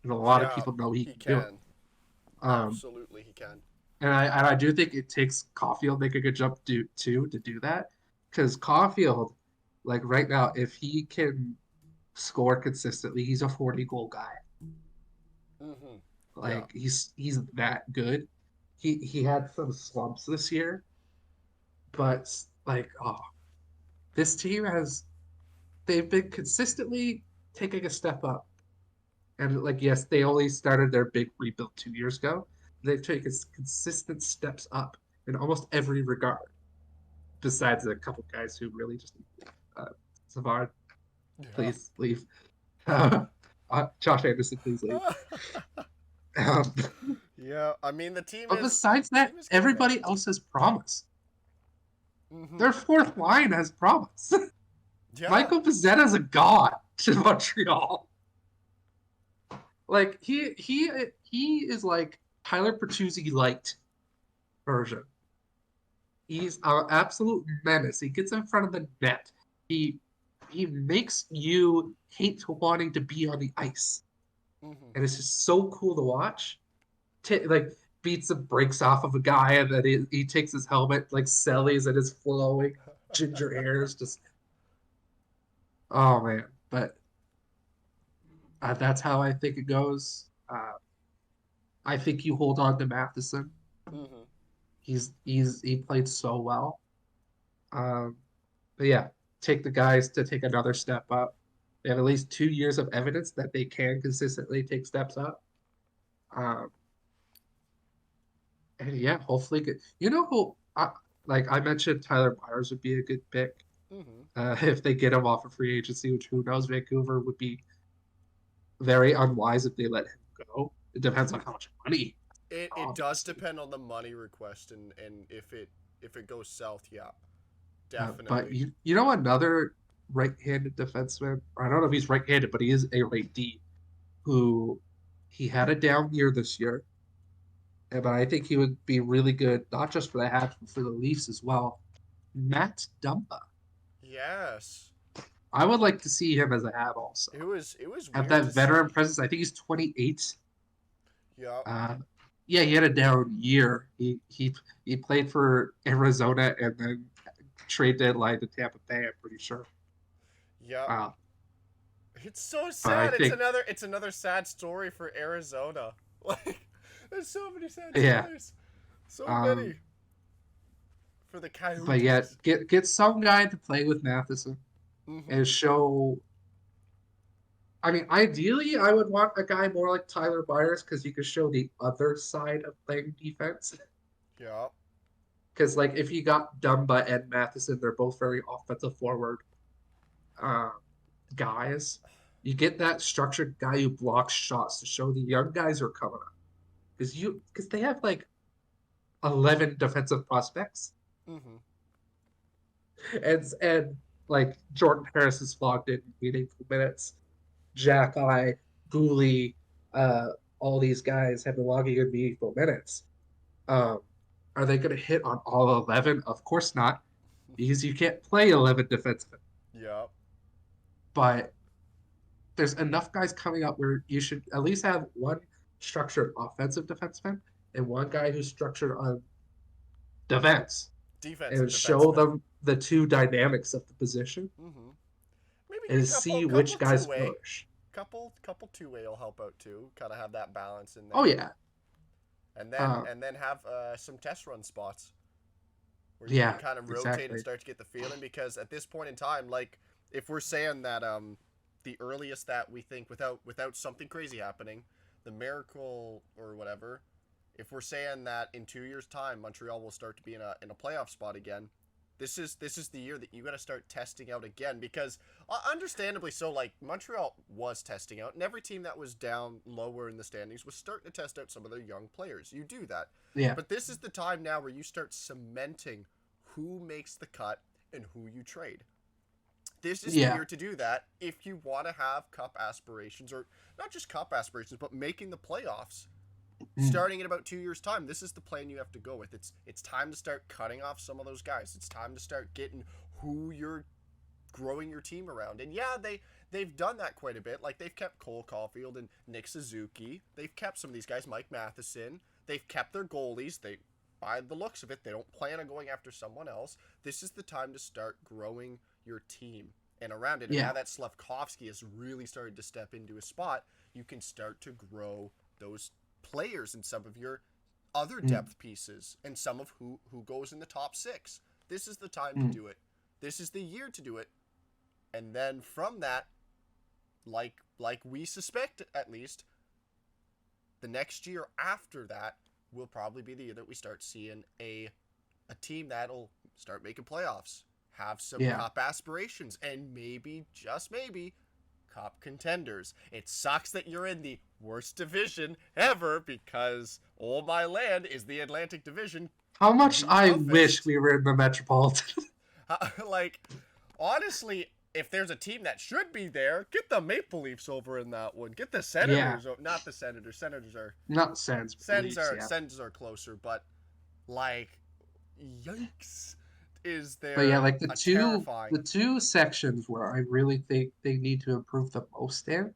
Speaker 2: and a lot of
Speaker 1: Yeah,
Speaker 2: people know he
Speaker 1: he
Speaker 2: can do it.
Speaker 1: can.
Speaker 2: Um,
Speaker 1: Absolutely, he can.
Speaker 2: and I do think it takes Caulfield making a jump to do that because Caulfield, like right now, if he can score consistently, he's a 40 goal guy.
Speaker 1: Mm-hmm. Yeah.
Speaker 2: Like he's that good. He had some slumps this year, but like this team has they've been consistently taking a step up. And like yes, they only started their big rebuild 2 years ago. They've taken consistent steps up in almost every regard, besides a couple guys who really just uh, Savard,
Speaker 1: Yeah.
Speaker 2: please leave. Uh, Josh Anderson, please leave. Um,
Speaker 1: Yeah. I mean, the team
Speaker 2: but
Speaker 1: is
Speaker 2: besides that,
Speaker 1: team is good, man.
Speaker 2: everybody else has promise.
Speaker 1: Mm-hmm.
Speaker 2: Their fourth line has promise.
Speaker 1: Yeah.
Speaker 2: Michael Pizzetta's a god to Montreal. Like he is like Tyler Bertuzzi light version. He's an absolute menace. He gets in front of the net. He he makes you hate wanting to be on the ice,
Speaker 1: Mm-hmm.
Speaker 2: and it's just so cool to watch. Like beats and breaks off of a guy, and then he takes his helmet like Selly's, and his flowing ginger hair is just oh man. But that's how I think it goes. I think you hold on to Matheson.
Speaker 1: Mm-hmm.
Speaker 2: He played so well. Um, but yeah, take the guys to take another step up. They have at least 2 years of evidence that they can consistently take steps up. Um, And yeah, hopefully good. You know who? Like I mentioned, Tyler Myers would be a good pick
Speaker 1: Hmm.
Speaker 2: if they get him off of free agency. Which who knows? Vancouver would be very unwise if they let him go. It depends on how much money,
Speaker 1: It does
Speaker 2: obviously.
Speaker 1: depend on the money request and if it goes south, yeah,
Speaker 2: But
Speaker 1: definitely.
Speaker 2: you know another right-handed defenseman, or I don't know if he's right-handed, but he is a right D, who he had a down year this year, but I think he would be really good, not just for the Habs, but for the Leafs as well. Matt Dumba.
Speaker 1: Yes.
Speaker 2: I would like to see him as a Hab also.
Speaker 1: It was
Speaker 2: Have
Speaker 1: weird to
Speaker 2: that veteran
Speaker 1: see.
Speaker 2: presence. I think he's 28.
Speaker 1: Yeah.
Speaker 2: Uh, yeah, he had a down year. He played for Arizona and then trade deadline to Tampa Bay. I'm pretty sure.
Speaker 1: Yeah.
Speaker 2: Uh,
Speaker 1: It's so
Speaker 2: but I
Speaker 1: sad.
Speaker 2: think,
Speaker 1: It's another sad story for Arizona. Like there's so many sad
Speaker 2: yeah.
Speaker 1: stories. So
Speaker 2: Um,
Speaker 1: many for the
Speaker 2: but yet
Speaker 1: Coyotes.
Speaker 2: get some guy to play with Matheson
Speaker 1: Mhm.
Speaker 2: and show. I mean, ideally, I would want a guy more like Tyler Myers because you could show the other side of playing defense.
Speaker 1: Yeah.
Speaker 2: Because like if you got Dumba and Matheson, they're both very offensive forward uh, guys. You get that structured guy who blocks shots to show the young guys are coming up. Because they have like 11 defensive prospects,
Speaker 1: Mhm.
Speaker 2: and like Jordan Harris is logged in meaningful minutes. Jack I, Gooley, uh, all these guys have been logging in meaningful minutes. Um, are they going to hit on all 11? Of course not, because you can't play 11 defensemen.
Speaker 1: Yeah.
Speaker 2: But there's enough guys coming up where you should at least have one structured offensive defenseman and one guy who's structured on defense
Speaker 1: Defensive
Speaker 2: and show
Speaker 1: defenseman.
Speaker 2: them the two dynamics of the position
Speaker 1: Mhm. Maybe get
Speaker 2: and
Speaker 1: a couple
Speaker 2: see which guys
Speaker 1: two-way.
Speaker 2: flourish.
Speaker 1: Couple two-way will help out too. Kind of have that balance in
Speaker 2: Oh
Speaker 1: there.
Speaker 2: yeah,
Speaker 1: And then have some test run spots where you can
Speaker 2: yeah,
Speaker 1: kind of rotate and
Speaker 2: exactly.
Speaker 1: start to get the feeling because at this point in time, like if we're saying that the earliest that we think without something crazy happening, the miracle or whatever, if we're saying that in 2 years time Montreal will start to be in a playoff spot again, this is the year that you got to start testing out again because understandably so, like Montreal was testing out and every team that was down lower in the standings was starting to test out some of their young players. You do that,
Speaker 2: Yeah,
Speaker 1: but this is the time now where you start cementing who makes the cut and who you trade. This is the
Speaker 2: yeah,
Speaker 1: year to do that if you want to have cup aspirations, or not just cup aspirations, but making the playoffs
Speaker 2: mm,
Speaker 1: starting in about 2 years' time. This is the plan you have to go with. It's time to start cutting off some of those guys. It's time to start getting who you're growing your team around. And yeah, they've done that quite a bit. Like they've kept Cole Caulfield and Nick Suzuki. They've kept some of these guys, Mike Matheson. They've kept their goalies. They by the looks of it, they don't plan on going after someone else. This is the time to start growing your team and around it. And now
Speaker 2: yeah,
Speaker 1: that Slavkovsky has really started to step into a spot, you can start to grow those players and some of your other
Speaker 2: mm,
Speaker 1: depth pieces and some of who goes in the top six. This is the time to
Speaker 2: mm,
Speaker 1: do it. This is the year to do it. And then from that, like we suspect at least, the next year after that will probably be the year that we start seeing a team that'll start making playoffs, have some
Speaker 2: yeah.
Speaker 1: cup aspirations, and maybe, just maybe, cup contenders. It sucks that you're in the worst division ever because all my land is the Atlantic Division,
Speaker 2: How much
Speaker 1: the
Speaker 2: I wish
Speaker 1: toughest.
Speaker 2: we were in the Metropolitan.
Speaker 1: Like, honestly, if there's a team that should be there, get the Maple Leafs over in that one. Get the
Speaker 2: Yeah,
Speaker 1: Senators, not the Senators. Senators are
Speaker 2: not Sens, but
Speaker 1: Sens
Speaker 2: Leafs.
Speaker 1: are
Speaker 2: Yeah,
Speaker 1: Sens are closer, but like, yikes, is
Speaker 2: but yeah,
Speaker 1: there
Speaker 2: like
Speaker 1: a terrifying?
Speaker 2: the two sections where I really think they need to improve the most in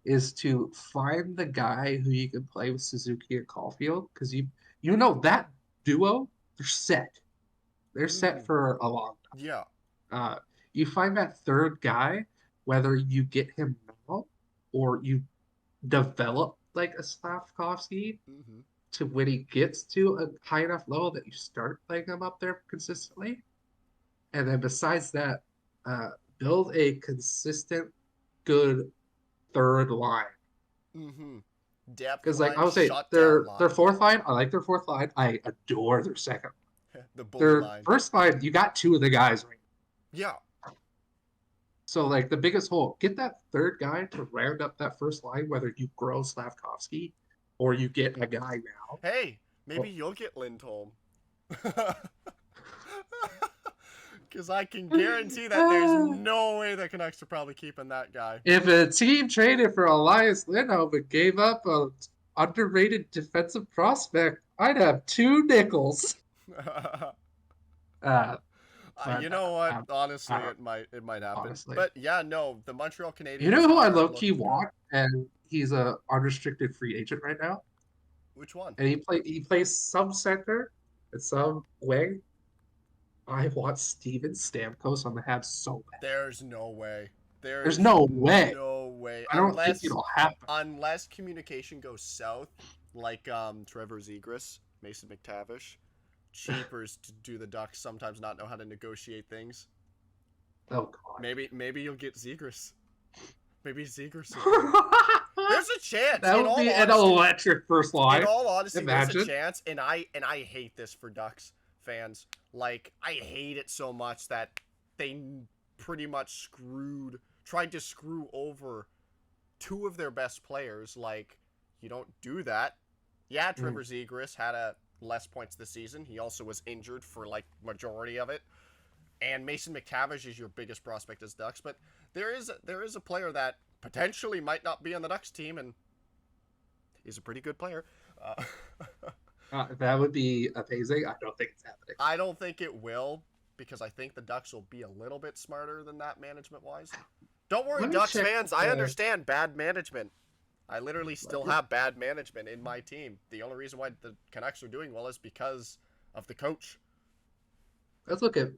Speaker 2: is to find the guy who you can play with Suzuki and Caulfield because you know that duo they're set. They're set
Speaker 1: Mm-hmm.
Speaker 2: for a long
Speaker 1: Yeah.
Speaker 2: time. You find that third guy, whether you get him now or you develop like a Slavkovsky
Speaker 1: Mm-hmm.
Speaker 2: to when he gets to a high enough level that you start playing him up there consistently. And then besides that, uh, build a consistent, good third line.
Speaker 1: Mm-hmm. Depth
Speaker 2: Because like
Speaker 1: line,
Speaker 2: I would say,
Speaker 1: shutdown
Speaker 2: their
Speaker 1: line.
Speaker 2: fourth line, I like their fourth line. I adore their second.
Speaker 1: The bully
Speaker 2: Their
Speaker 1: line.
Speaker 2: first line, you got two of the guys right.
Speaker 1: Yeah.
Speaker 2: So like the biggest hole, get that third guy to round up that first line, whether you grow Slavkovsky or you get a guy now.
Speaker 1: Hey, maybe
Speaker 2: Well,
Speaker 1: you'll get Lindholm. Because I can guarantee that there's no way the Canucks are probably keeping that guy.
Speaker 2: if a team traded for Elias Lindholm but gave up a underrated defensive prospect, I'd have two nickels. Uh,
Speaker 1: You
Speaker 2: but
Speaker 1: know what?
Speaker 2: I
Speaker 1: Honestly,
Speaker 2: don't
Speaker 1: it might happen.
Speaker 2: honestly.
Speaker 1: But yeah, no, the Montreal
Speaker 2: You know
Speaker 1: Canadiens
Speaker 2: who I
Speaker 1: are
Speaker 2: low key
Speaker 1: looking good.
Speaker 2: want, and he's a unrestricted free agent right now,
Speaker 1: Which one?
Speaker 2: and he plays some center and some wing. I want Steven Stamkos on the Habs so bad.
Speaker 1: There's no way.
Speaker 2: There's
Speaker 1: There's
Speaker 2: no way.
Speaker 1: no way.
Speaker 2: I don't think it'll happen.
Speaker 1: Unless communication goes south, like Trevor Zegras, Mason McTavish, cheapers to do the Ducks sometimes not know how to negotiate things.
Speaker 2: Oh god.
Speaker 1: Maybe you'll get Zegras. Maybe Zegras. There's a chance.
Speaker 2: That would be an electric first line.
Speaker 1: In all honesty,
Speaker 2: Imagine.
Speaker 1: there's a chance, and I hate this for Ducks fans. Like, I hate it so much that they pretty much tried to screw over two of their best players. Like, you don't do that. Yeah, Trevor Zegras had less points this season. He also was injured for like majority of it. And Mason McTavish is your biggest prospect as Ducks, but there is a player that potentially might not be on the Ducks team, and he's a pretty good player.
Speaker 2: That would be amazing. I don't think it's happening.
Speaker 1: I don't think it will, because I think the Ducks will be a little bit smarter than that management-wise. Don't worry, Ducks fans. I understand bad management. I literally still have bad management in my team. The only reason why the Canucks are doing well is because of the coach.
Speaker 2: Let's look at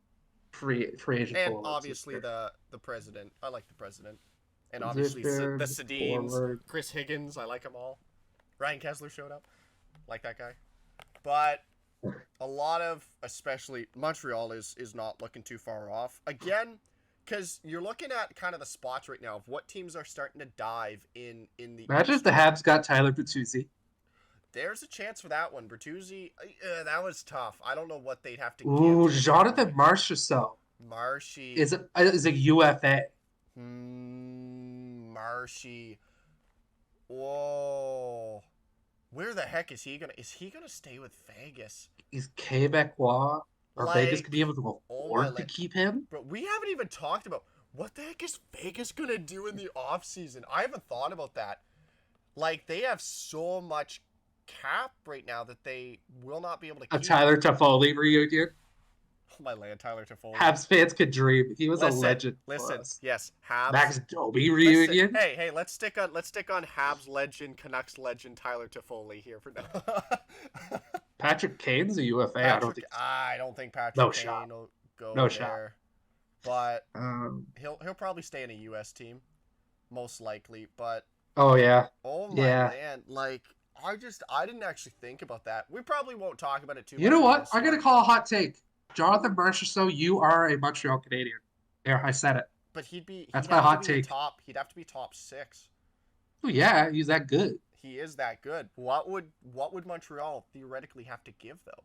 Speaker 2: free agent.
Speaker 1: And obviously the president. I like the president. And obviously the Sedins, Chris Higgins. I like them all. Ryan Kesler showed up. Like that guy. But a lot of, especially Montreal, is not looking too far off. Again, because you're looking at kind of the spots right now of what teams are starting to dive in the.
Speaker 2: Imagine if the Habs got Tyler Bertuzzi.
Speaker 1: There's a chance for that one. Bertuzzi, that was tough. I don't know what they'd have to give.
Speaker 2: Ooh, Jonathan Marchessault.
Speaker 1: Marshy.
Speaker 2: Is a UFA.
Speaker 1: Marshy. Whoa. Where the heck is he gonna? Is he gonna stay with Vegas?
Speaker 2: He's Quebecois. Or
Speaker 1: Like,
Speaker 2: Vegas could be able to afford to keep him.
Speaker 1: But we haven't even talked about what the heck is Vegas gonna do in the off season. I haven't thought about that. Like, they have so much cap right now that they will not be able to keep.
Speaker 2: A Tyler Toffoli reunion.
Speaker 1: Oh my land, Tyler Toffoli.
Speaker 2: Habs fans could dream. He was a legend.
Speaker 1: Listen, yes, Habs.
Speaker 2: Max Domi reunion.
Speaker 1: Hey, let's stick on Habs legend, Canucks legend, Tyler Toffoli here for now.
Speaker 2: Patrick Kane's a UFA.
Speaker 1: I don't think Patrick Kane will go
Speaker 2: there.
Speaker 1: Shot. But he'll probably stay in a US team, most likely. But
Speaker 2: oh
Speaker 1: my man, like I didn't actually think about that. We probably won't talk about it too much.
Speaker 2: You know what? I'm gonna call a hot take. Jonathan Marchessault, you are a Montreal Canadian. There, I said it.
Speaker 1: But
Speaker 2: that's my hot take.
Speaker 1: He'd have to be top 6.
Speaker 2: Oh yeah, he's that good.
Speaker 1: He is that good. What would Montreal theoretically have to give though?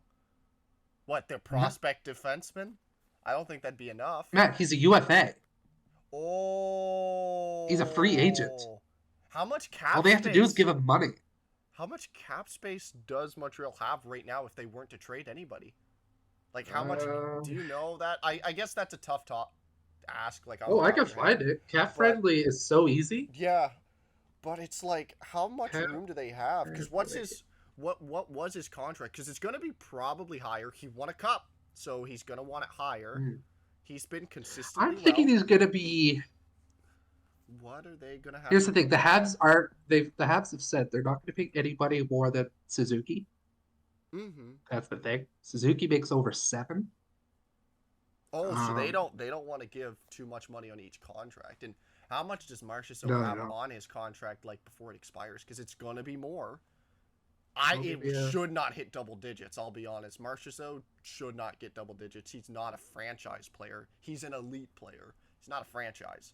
Speaker 1: What, their prospect defenseman? I don't think that'd be enough.
Speaker 2: Matt, he's a UFA.
Speaker 1: Oh.
Speaker 2: He's a free agent.
Speaker 1: How much cap?
Speaker 2: All they have to do is give him money.
Speaker 1: How much cap space does Montreal have right now if they weren't to trade anybody? Like, how much do you know that? I guess that's a tough ask. Like,
Speaker 2: I can find it. Cap friendly is so easy.
Speaker 1: Yeah, but it's like, how much room do they have? Because what was his contract? Because it's gonna be probably higher. He won a cup, so he's gonna want it higher. He's been consistently.
Speaker 2: I'm thinking he's gonna be.
Speaker 1: What are they gonna have?
Speaker 2: Here's the thing: the Habs have said they're not gonna pay anybody more than Suzuki. That's the thing. Suzuki makes over 7.
Speaker 1: Oh, so they don't want to give too much money on each contract. And how much does Marchessault have on his contract, like, before it expires? Because it's gonna be more. It should not hit double digits. I'll be honest. Marchessault should not get double digits. He's not a franchise player. He's an elite player. He's not a franchise.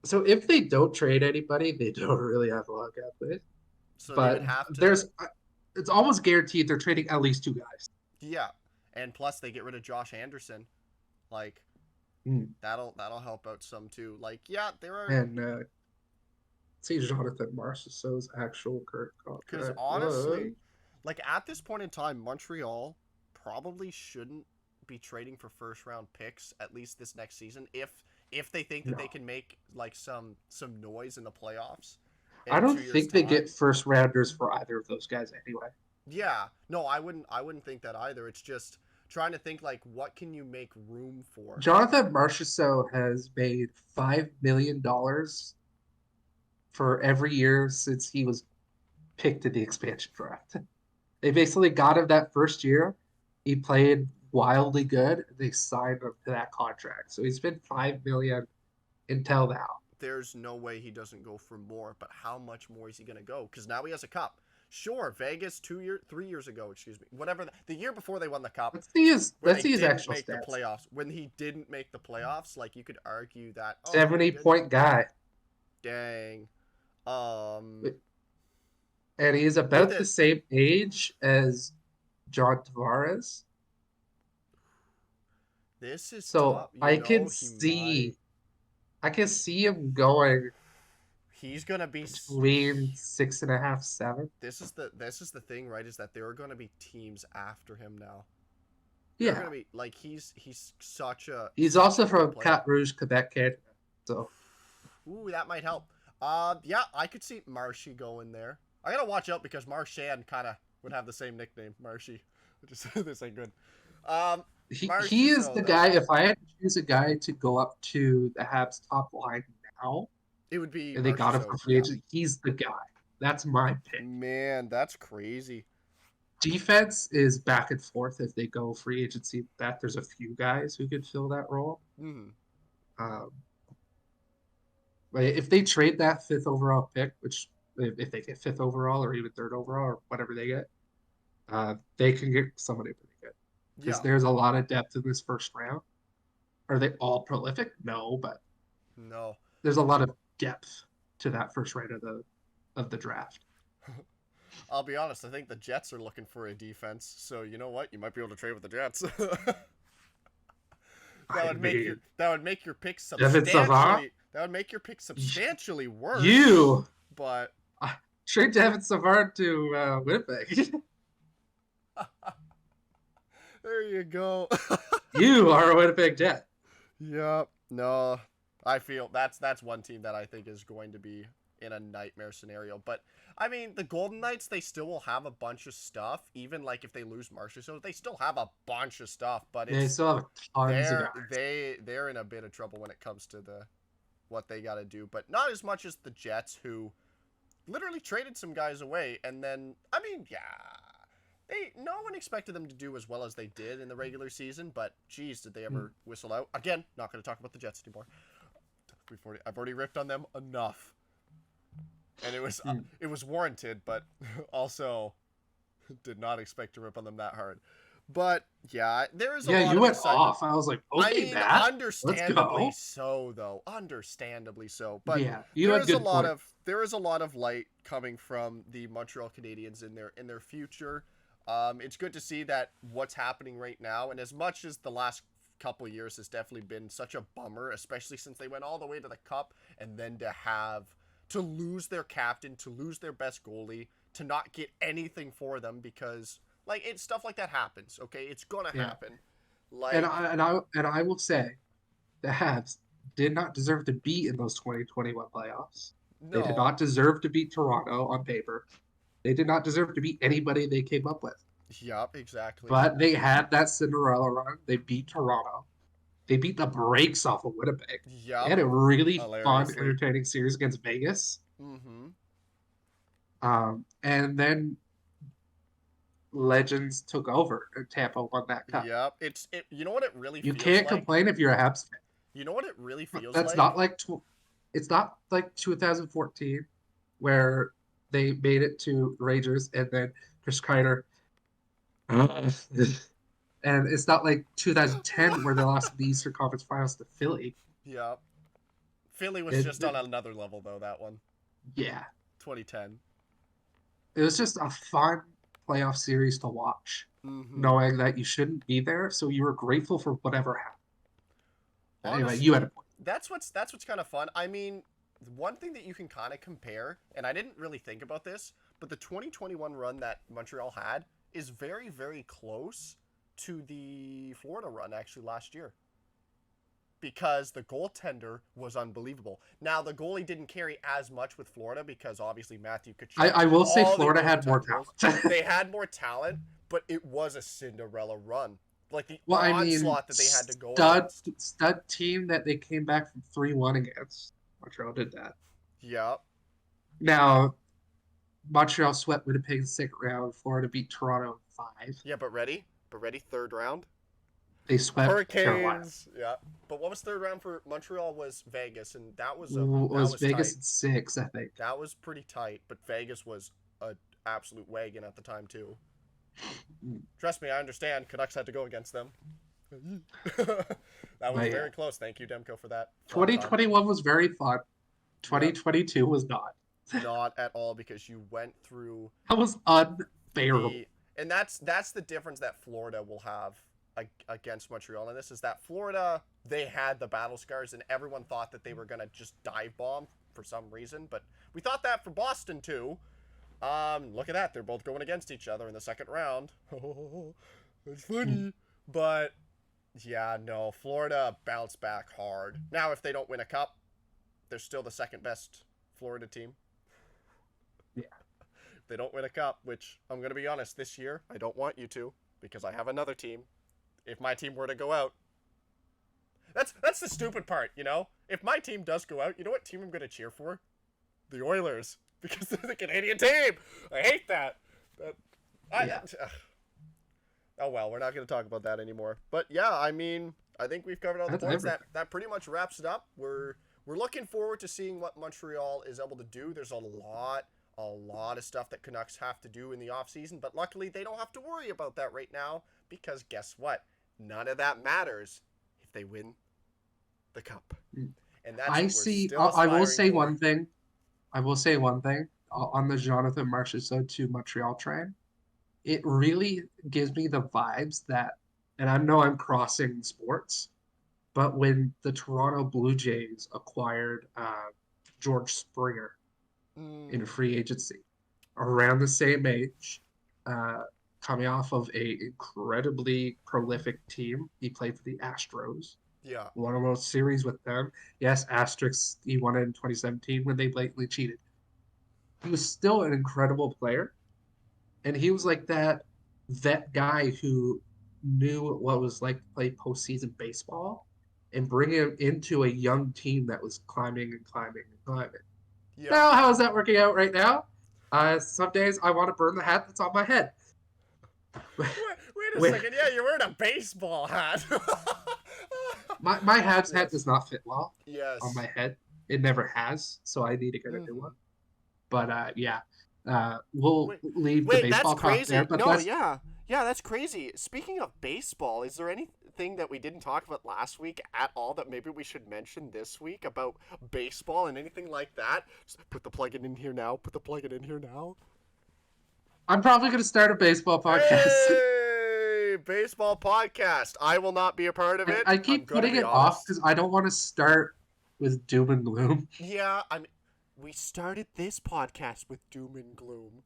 Speaker 2: So if they don't trade anybody, they don't really have a lot of cap space.
Speaker 1: So they would
Speaker 2: But
Speaker 1: have to.
Speaker 2: there's, it's almost guaranteed they're trading at least two guys.
Speaker 1: Yeah, and plus they get rid of Josh Anderson. Like
Speaker 2: Mm.
Speaker 1: that'll help out some too. Like yeah, there are.
Speaker 2: And see Jonathan Marchessault's actual current
Speaker 1: Because
Speaker 2: contract was.
Speaker 1: honestly, like at this point in time, Montreal probably shouldn't be trading for first round picks at least this next season if they think that they
Speaker 2: No,
Speaker 1: can make like some noise in the playoffs
Speaker 2: I
Speaker 1: in
Speaker 2: don't
Speaker 1: 2 years
Speaker 2: think they get
Speaker 1: time.
Speaker 2: first rounders for either of those guys anyway.
Speaker 1: Yeah, no, I wouldn't think that either. It's just trying to think like what can you make room for.
Speaker 2: Jonathan Marchessault has made $5 million for every year since he was picked in the expansion draft. They basically got him that first year. He played wildly good. They signed him to that contract. So he's been 5 million until now.
Speaker 1: There's no way he doesn't go for more, but how much more is he going to go? Because now he has a cup. Sure, Vegas 3 years ago, excuse me, whatever the year before they won the cup, where
Speaker 2: Let's
Speaker 1: they
Speaker 2: see his
Speaker 1: didn't
Speaker 2: actual
Speaker 1: make the
Speaker 2: stats.
Speaker 1: playoffs. When he didn't make the playoffs, like you could argue that
Speaker 2: 70-point guy.
Speaker 1: dang,
Speaker 2: And he's
Speaker 1: with
Speaker 2: about the
Speaker 1: it,
Speaker 2: same age as John Tavares.
Speaker 1: this is
Speaker 2: So
Speaker 1: tough. He might.
Speaker 2: I can see him going
Speaker 1: He's gonna be.
Speaker 2: between 6.5, 7.
Speaker 1: This is the thing, right? Is that there are gonna be teams after him now. There are
Speaker 2: Yeah.
Speaker 1: gonna be like he's such a
Speaker 2: He's
Speaker 1: such
Speaker 2: also
Speaker 1: a good
Speaker 2: from
Speaker 1: player.
Speaker 2: Cat Rouge, Quebec, Canada. So
Speaker 1: Ooh, that might help. Yeah, I could see Marshy going there. I gotta watch out because Marchand kind of would have the same nickname, Marshy. Just this ain't good.
Speaker 2: he
Speaker 1: Marshy,
Speaker 2: is
Speaker 1: so
Speaker 2: the
Speaker 1: though
Speaker 2: guy. If I had to choose a guy to go up to the Habs top line now,
Speaker 1: it would be
Speaker 2: and they
Speaker 1: Marshy.
Speaker 2: got him
Speaker 1: So
Speaker 2: for free
Speaker 1: yeah,
Speaker 2: agent, he's the guy. That's my pick.
Speaker 1: man, that's crazy.
Speaker 2: Defense is back and forth if they go free agency. That there's a few guys who could fill that role.
Speaker 1: Hmm.
Speaker 2: Um, but if they trade that fifth overall pick, which if they get fifth overall or even third overall or whatever they get, they can get somebody pretty good because
Speaker 1: Yeah,
Speaker 2: there's a lot of depth in this first round. Are they all prolific? No, but
Speaker 1: no.
Speaker 2: there's a lot of depth to that first round of the draft.
Speaker 1: I'll be honest. I think the Jets are looking for a defense. So you know what? You might be able to trade with the Jets. that
Speaker 2: I
Speaker 1: would make your
Speaker 2: mean,
Speaker 1: that would make your pick
Speaker 2: Devin Savard,
Speaker 1: substantially. That would make your pick substantially worse.
Speaker 2: you
Speaker 1: But
Speaker 2: trade Devin Savard to Winnipeg.
Speaker 1: there you go.
Speaker 2: You are a Winnipeg Jet.
Speaker 1: Yep. No, I feel that's one team that I think is going to be in a nightmare scenario. But I mean, the Golden Knights, they still will have a bunch of stuff. Even like if they lose Marshall, so they still have a bunch of stuff. But
Speaker 2: They
Speaker 1: it's
Speaker 2: still have tons of
Speaker 1: they're
Speaker 2: guys.
Speaker 1: they're in a bit of trouble when it comes to the what they got to do. But not as much as the Jets, who literally traded some guys away, and then I mean, yeah. No one expected them to do as well as they did in the regular season, but geez, did they ever whistle out? Again, not going to talk about the Jets anymore. I've already ripped on them enough, and it was warranted, but also did not expect to rip on them that hard. But yeah, there is a lot
Speaker 2: You
Speaker 1: of
Speaker 2: went
Speaker 1: excitement.
Speaker 2: off. I was like,
Speaker 1: I
Speaker 2: okay,
Speaker 1: mean,
Speaker 2: Matt, let's
Speaker 1: understandably
Speaker 2: go.
Speaker 1: so, though. Understandably so. But
Speaker 2: Yeah, you had good point.
Speaker 1: there is a lot of light coming from the Montreal Canadiens in their future. It's good to see that what's happening right now, and as much as the last couple years has definitely been such a bummer, especially since they went all the way to the Cup, and then to lose their captain, to lose their best goalie, to not get anything for them because like it's stuff like that happens. Okay, it's gonna
Speaker 2: Yeah,
Speaker 1: happen.
Speaker 2: and
Speaker 1: Like
Speaker 2: I will say, the Habs did not deserve to be in those 2021 playoffs. They did
Speaker 1: no,
Speaker 2: not deserve to beat Toronto on paper. They did not deserve to beat anybody they came up with.
Speaker 1: yup, exactly.
Speaker 2: But they had that Cinderella run. They beat Toronto. They beat the brakes off of Winnipeg. They
Speaker 1: Yup,
Speaker 2: had a really fun,
Speaker 1: hilariously.
Speaker 2: entertaining series against Vegas.
Speaker 1: Mm-hmm.
Speaker 2: And then Legends took over and Tampa won that cup.
Speaker 1: Yep. You know what it really
Speaker 2: You
Speaker 1: feels
Speaker 2: can't
Speaker 1: like?
Speaker 2: complain if you're a Habs fan.
Speaker 1: You know what it really feels
Speaker 2: That's
Speaker 1: like?
Speaker 2: not like it's not like 2014 where they made it to Rangers and then Chris Kreider. And it's not like 2010 where they lost the Eastern Conference Finals to Philly.
Speaker 1: Yep. Philly was just on another level, though, that one.
Speaker 2: Yeah.
Speaker 1: 2010.
Speaker 2: It was just a fun playoff series to watch,
Speaker 1: Mm-hmm.
Speaker 2: knowing that you shouldn't be there, so you were grateful for whatever happened. Anyway,
Speaker 1: Honestly,
Speaker 2: you had a point.
Speaker 1: that's what's kind of fun. I mean, one thing that you can kind of compare, and I didn't really think about this, but the 2021 run that Montreal had is very, very close to the Florida run actually last year. Because the goaltender was unbelievable. Now the goalie didn't carry as much with Florida because obviously Matthew Tkachuk.
Speaker 2: I will say
Speaker 1: all the
Speaker 2: Florida had more
Speaker 1: overtime goals.
Speaker 2: talent.
Speaker 1: They had more talent, but it was a Cinderella run. Like the
Speaker 2: Well, I mean,
Speaker 1: onslaught that they had to go against.
Speaker 2: stud team that they came back from 3-1 against. Montreal did that.
Speaker 1: Yeah.
Speaker 2: Now, Montreal swept Winnipeg in the second round. Florida beat Toronto in 5.
Speaker 1: Yeah, but ready? Third round.
Speaker 2: They swept Carolina.
Speaker 1: Hurricanes. Yeah. But what was third round for Montreal was Vegas, and that was
Speaker 2: Vegas
Speaker 1: tight.
Speaker 2: in 6, I think.
Speaker 1: That was pretty tight, but Vegas was an absolute wagon at the time too. Trust me, I understand. Canucks had to go against them. That was very close. Thank you, Demko, for that.
Speaker 2: 2021 was very fun. 2022 was not.
Speaker 1: Not at all, because you went through.
Speaker 2: That was unbearable.
Speaker 1: And that's the difference that Florida will have against Montreal. And this is that Florida, they had the battle scars, and everyone thought that they were gonna just dive bomb for some reason. But we thought that for Boston too. Look at that. They're both going against each other in the second round. That's funny. But, yeah, no. Florida bounced back hard. Now, if they don't win a cup, they're still the second best Florida team.
Speaker 2: Yeah.
Speaker 1: If they don't win a cup, which, I'm going to be honest, this year, I don't want you to, because I have another team. If my team were to go out, that's the stupid part, you know? If my team does go out, you know what team I'm going to cheer for? The Oilers. Because they're the Canadian team. I hate that. Oh, well, we're not going to talk about that anymore. But, yeah, I mean, I think we've covered all the points. That pretty much wraps it up. We're looking forward to seeing what Montreal is able to do. There's a lot of stuff that Canucks have to do in the offseason. But luckily, they don't have to worry about that right now. Because guess what? None of that matters if they win the cup. And that's
Speaker 2: I will say one thing. I will say one thing on the Jonathan Marchessault to Montreal train. It really gives me the vibes that, and I know I'm crossing sports, but when the Toronto Blue Jays acquired George Springer in free agency, around the same age, coming off of a incredibly prolific team, he played for the Astros.
Speaker 1: Yeah.
Speaker 2: Won a World Series with them. Yes, asterisk, he won it in 2017 when they blatantly cheated. He was still an incredible player. And he was like that guy who knew what it was like to play postseason baseball and bring him into a young team that was climbing and climbing and climbing. Yeah. Now, how is that working out right now? Some days I want to burn the hat that's on my head.
Speaker 1: Wait a second. Yeah, you're wearing a baseball hat.
Speaker 2: My hat does not fit well
Speaker 1: on
Speaker 2: my head. It never has, so I need to get a new one. But we'll leave the baseball talk there. But
Speaker 1: yeah, that's crazy. Speaking of baseball, is there anything that we didn't talk about last week at all that maybe we should mention this week about baseball and anything like that? Just put the plug in here now.
Speaker 2: I'm probably going to start a baseball podcast.
Speaker 1: Hey, baseball podcast. I will not be a part of it.
Speaker 2: I keep putting it off because I don't want to start with doom and gloom.
Speaker 1: Yeah, we started this podcast with doom and gloom.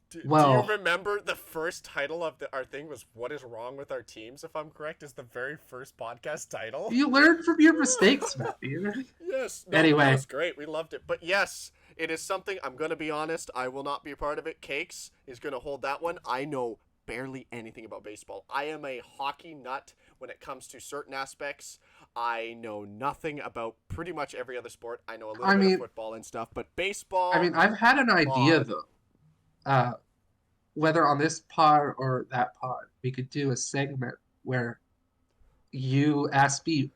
Speaker 1: Do you remember the first title of our thing was "What is wrong with our teams?" If I'm correct, is the very first podcast title.
Speaker 2: You learn from your mistakes, Matthew.
Speaker 1: Yes.
Speaker 2: Anyway,
Speaker 1: that was great. We loved it. But yes, it is something. I'm gonna be honest. I will not be a part of it. Cakes is gonna hold that one. I know barely anything about baseball. I am a hockey nut when it comes to certain aspects. I know nothing about pretty much every other sport. I know a little bit of football and stuff, but baseball...
Speaker 2: I mean, I've had an idea, though. Whether on this pod or that pod, we could do a segment where you ask me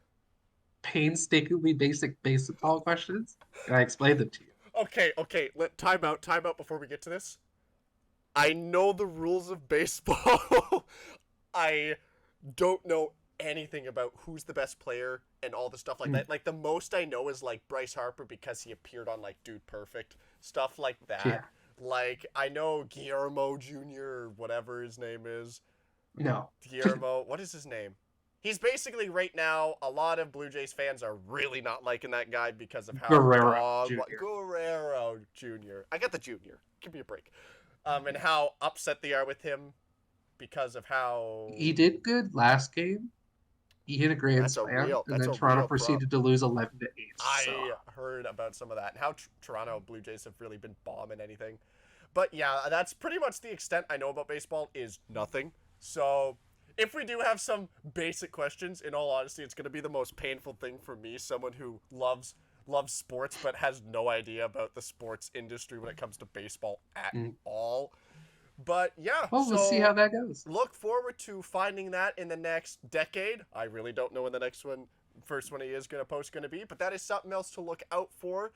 Speaker 2: painstakingly basic baseball questions, and I explain them to you.
Speaker 1: Okay. Time out before we get to this. I know the rules of baseball. I don't know anything about who's the best player and all the stuff like that. Like, the most I know is, like, Bryce Harper because he appeared on, like, Dude Perfect, stuff like that.
Speaker 2: Yeah.
Speaker 1: Like, I know Guillermo Jr. or whatever his name is.
Speaker 2: No.
Speaker 1: Guillermo, what is his name? He's basically, right now, a lot of Blue Jays fans are really not liking that guy because of how
Speaker 2: Guerrero Jr.
Speaker 1: Guerrero Jr. I got the junior. Give me a break. And how upset they are with him because of how
Speaker 2: He did good last game. He hit a grand
Speaker 1: that's
Speaker 2: slam, and
Speaker 1: that's
Speaker 2: then
Speaker 1: a
Speaker 2: Toronto
Speaker 1: real
Speaker 2: proceeded to lose 11-8.
Speaker 1: I heard about some of that and how Toronto Blue Jays have really been bombing anything. But yeah, that's pretty much the extent I know about baseball is nothing. So if we do have some basic questions, in all honesty, it's going to be the most painful thing for me, someone who loves sports but has no idea about the sports industry when it comes to baseball at all. But yeah,
Speaker 2: well, we'll see how that goes.
Speaker 1: Look forward to finding that in the next decade. I really don't know when the first one he is going to be, but that is something else to look out for.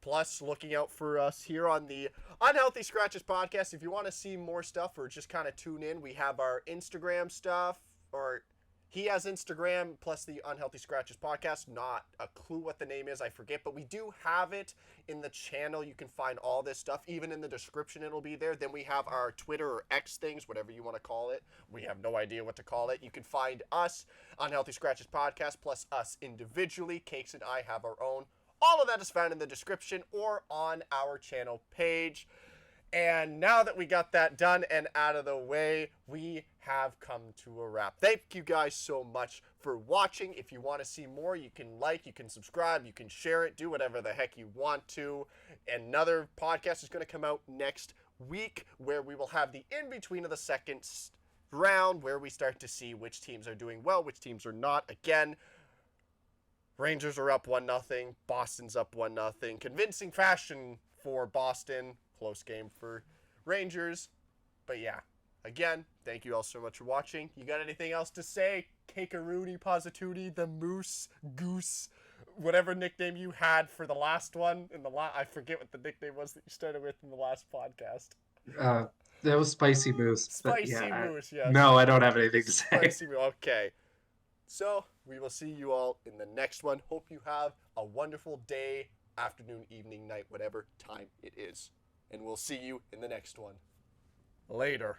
Speaker 1: Plus, looking out for us here on the Unhealthy Scratches podcast. If you want to see more stuff or just kind of tune in, we have our Instagram stuff, or he has Instagram plus the Unhealthy Scratches podcast. Not a clue what the name is, I forget, but we do have it in the channel. You can find all this stuff, even in the description it'll be there. Then we have our Twitter or X things, whatever you want to call it. We have no idea what to call it. You can find us, Unhealthy Scratches podcast, plus us individually. Cakes and I have our own. All of that is found in the description or on our channel page. And now that we got that done and out of the way, we have come to a wrap. Thank you guys so much for watching. If you want to see more, you can like, you can subscribe, you can share it, do whatever the heck you want to. Another podcast is going to come out next week where we will have the in-between of the second round where we start to see which teams are doing well, which teams are not. Again, Rangers are up 1-0. Boston's up 1-0. Convincing fashion for Boston. Close game for Rangers. But yeah, again, thank you all so much for watching. You got anything else to say? Cakeroony, Posituti, the Moose, Goose, whatever nickname you had for the last one. I forget what the nickname was that you started with in the last podcast.
Speaker 2: That was Spicy Moose.
Speaker 1: Spicy Moose, yes.
Speaker 2: No, I don't have anything to say.
Speaker 1: Spicy Moose, okay. So, we will see you all in the next one. Hope you have a wonderful day, afternoon, evening, night, whatever time it is. And we'll see you in the next one. Later.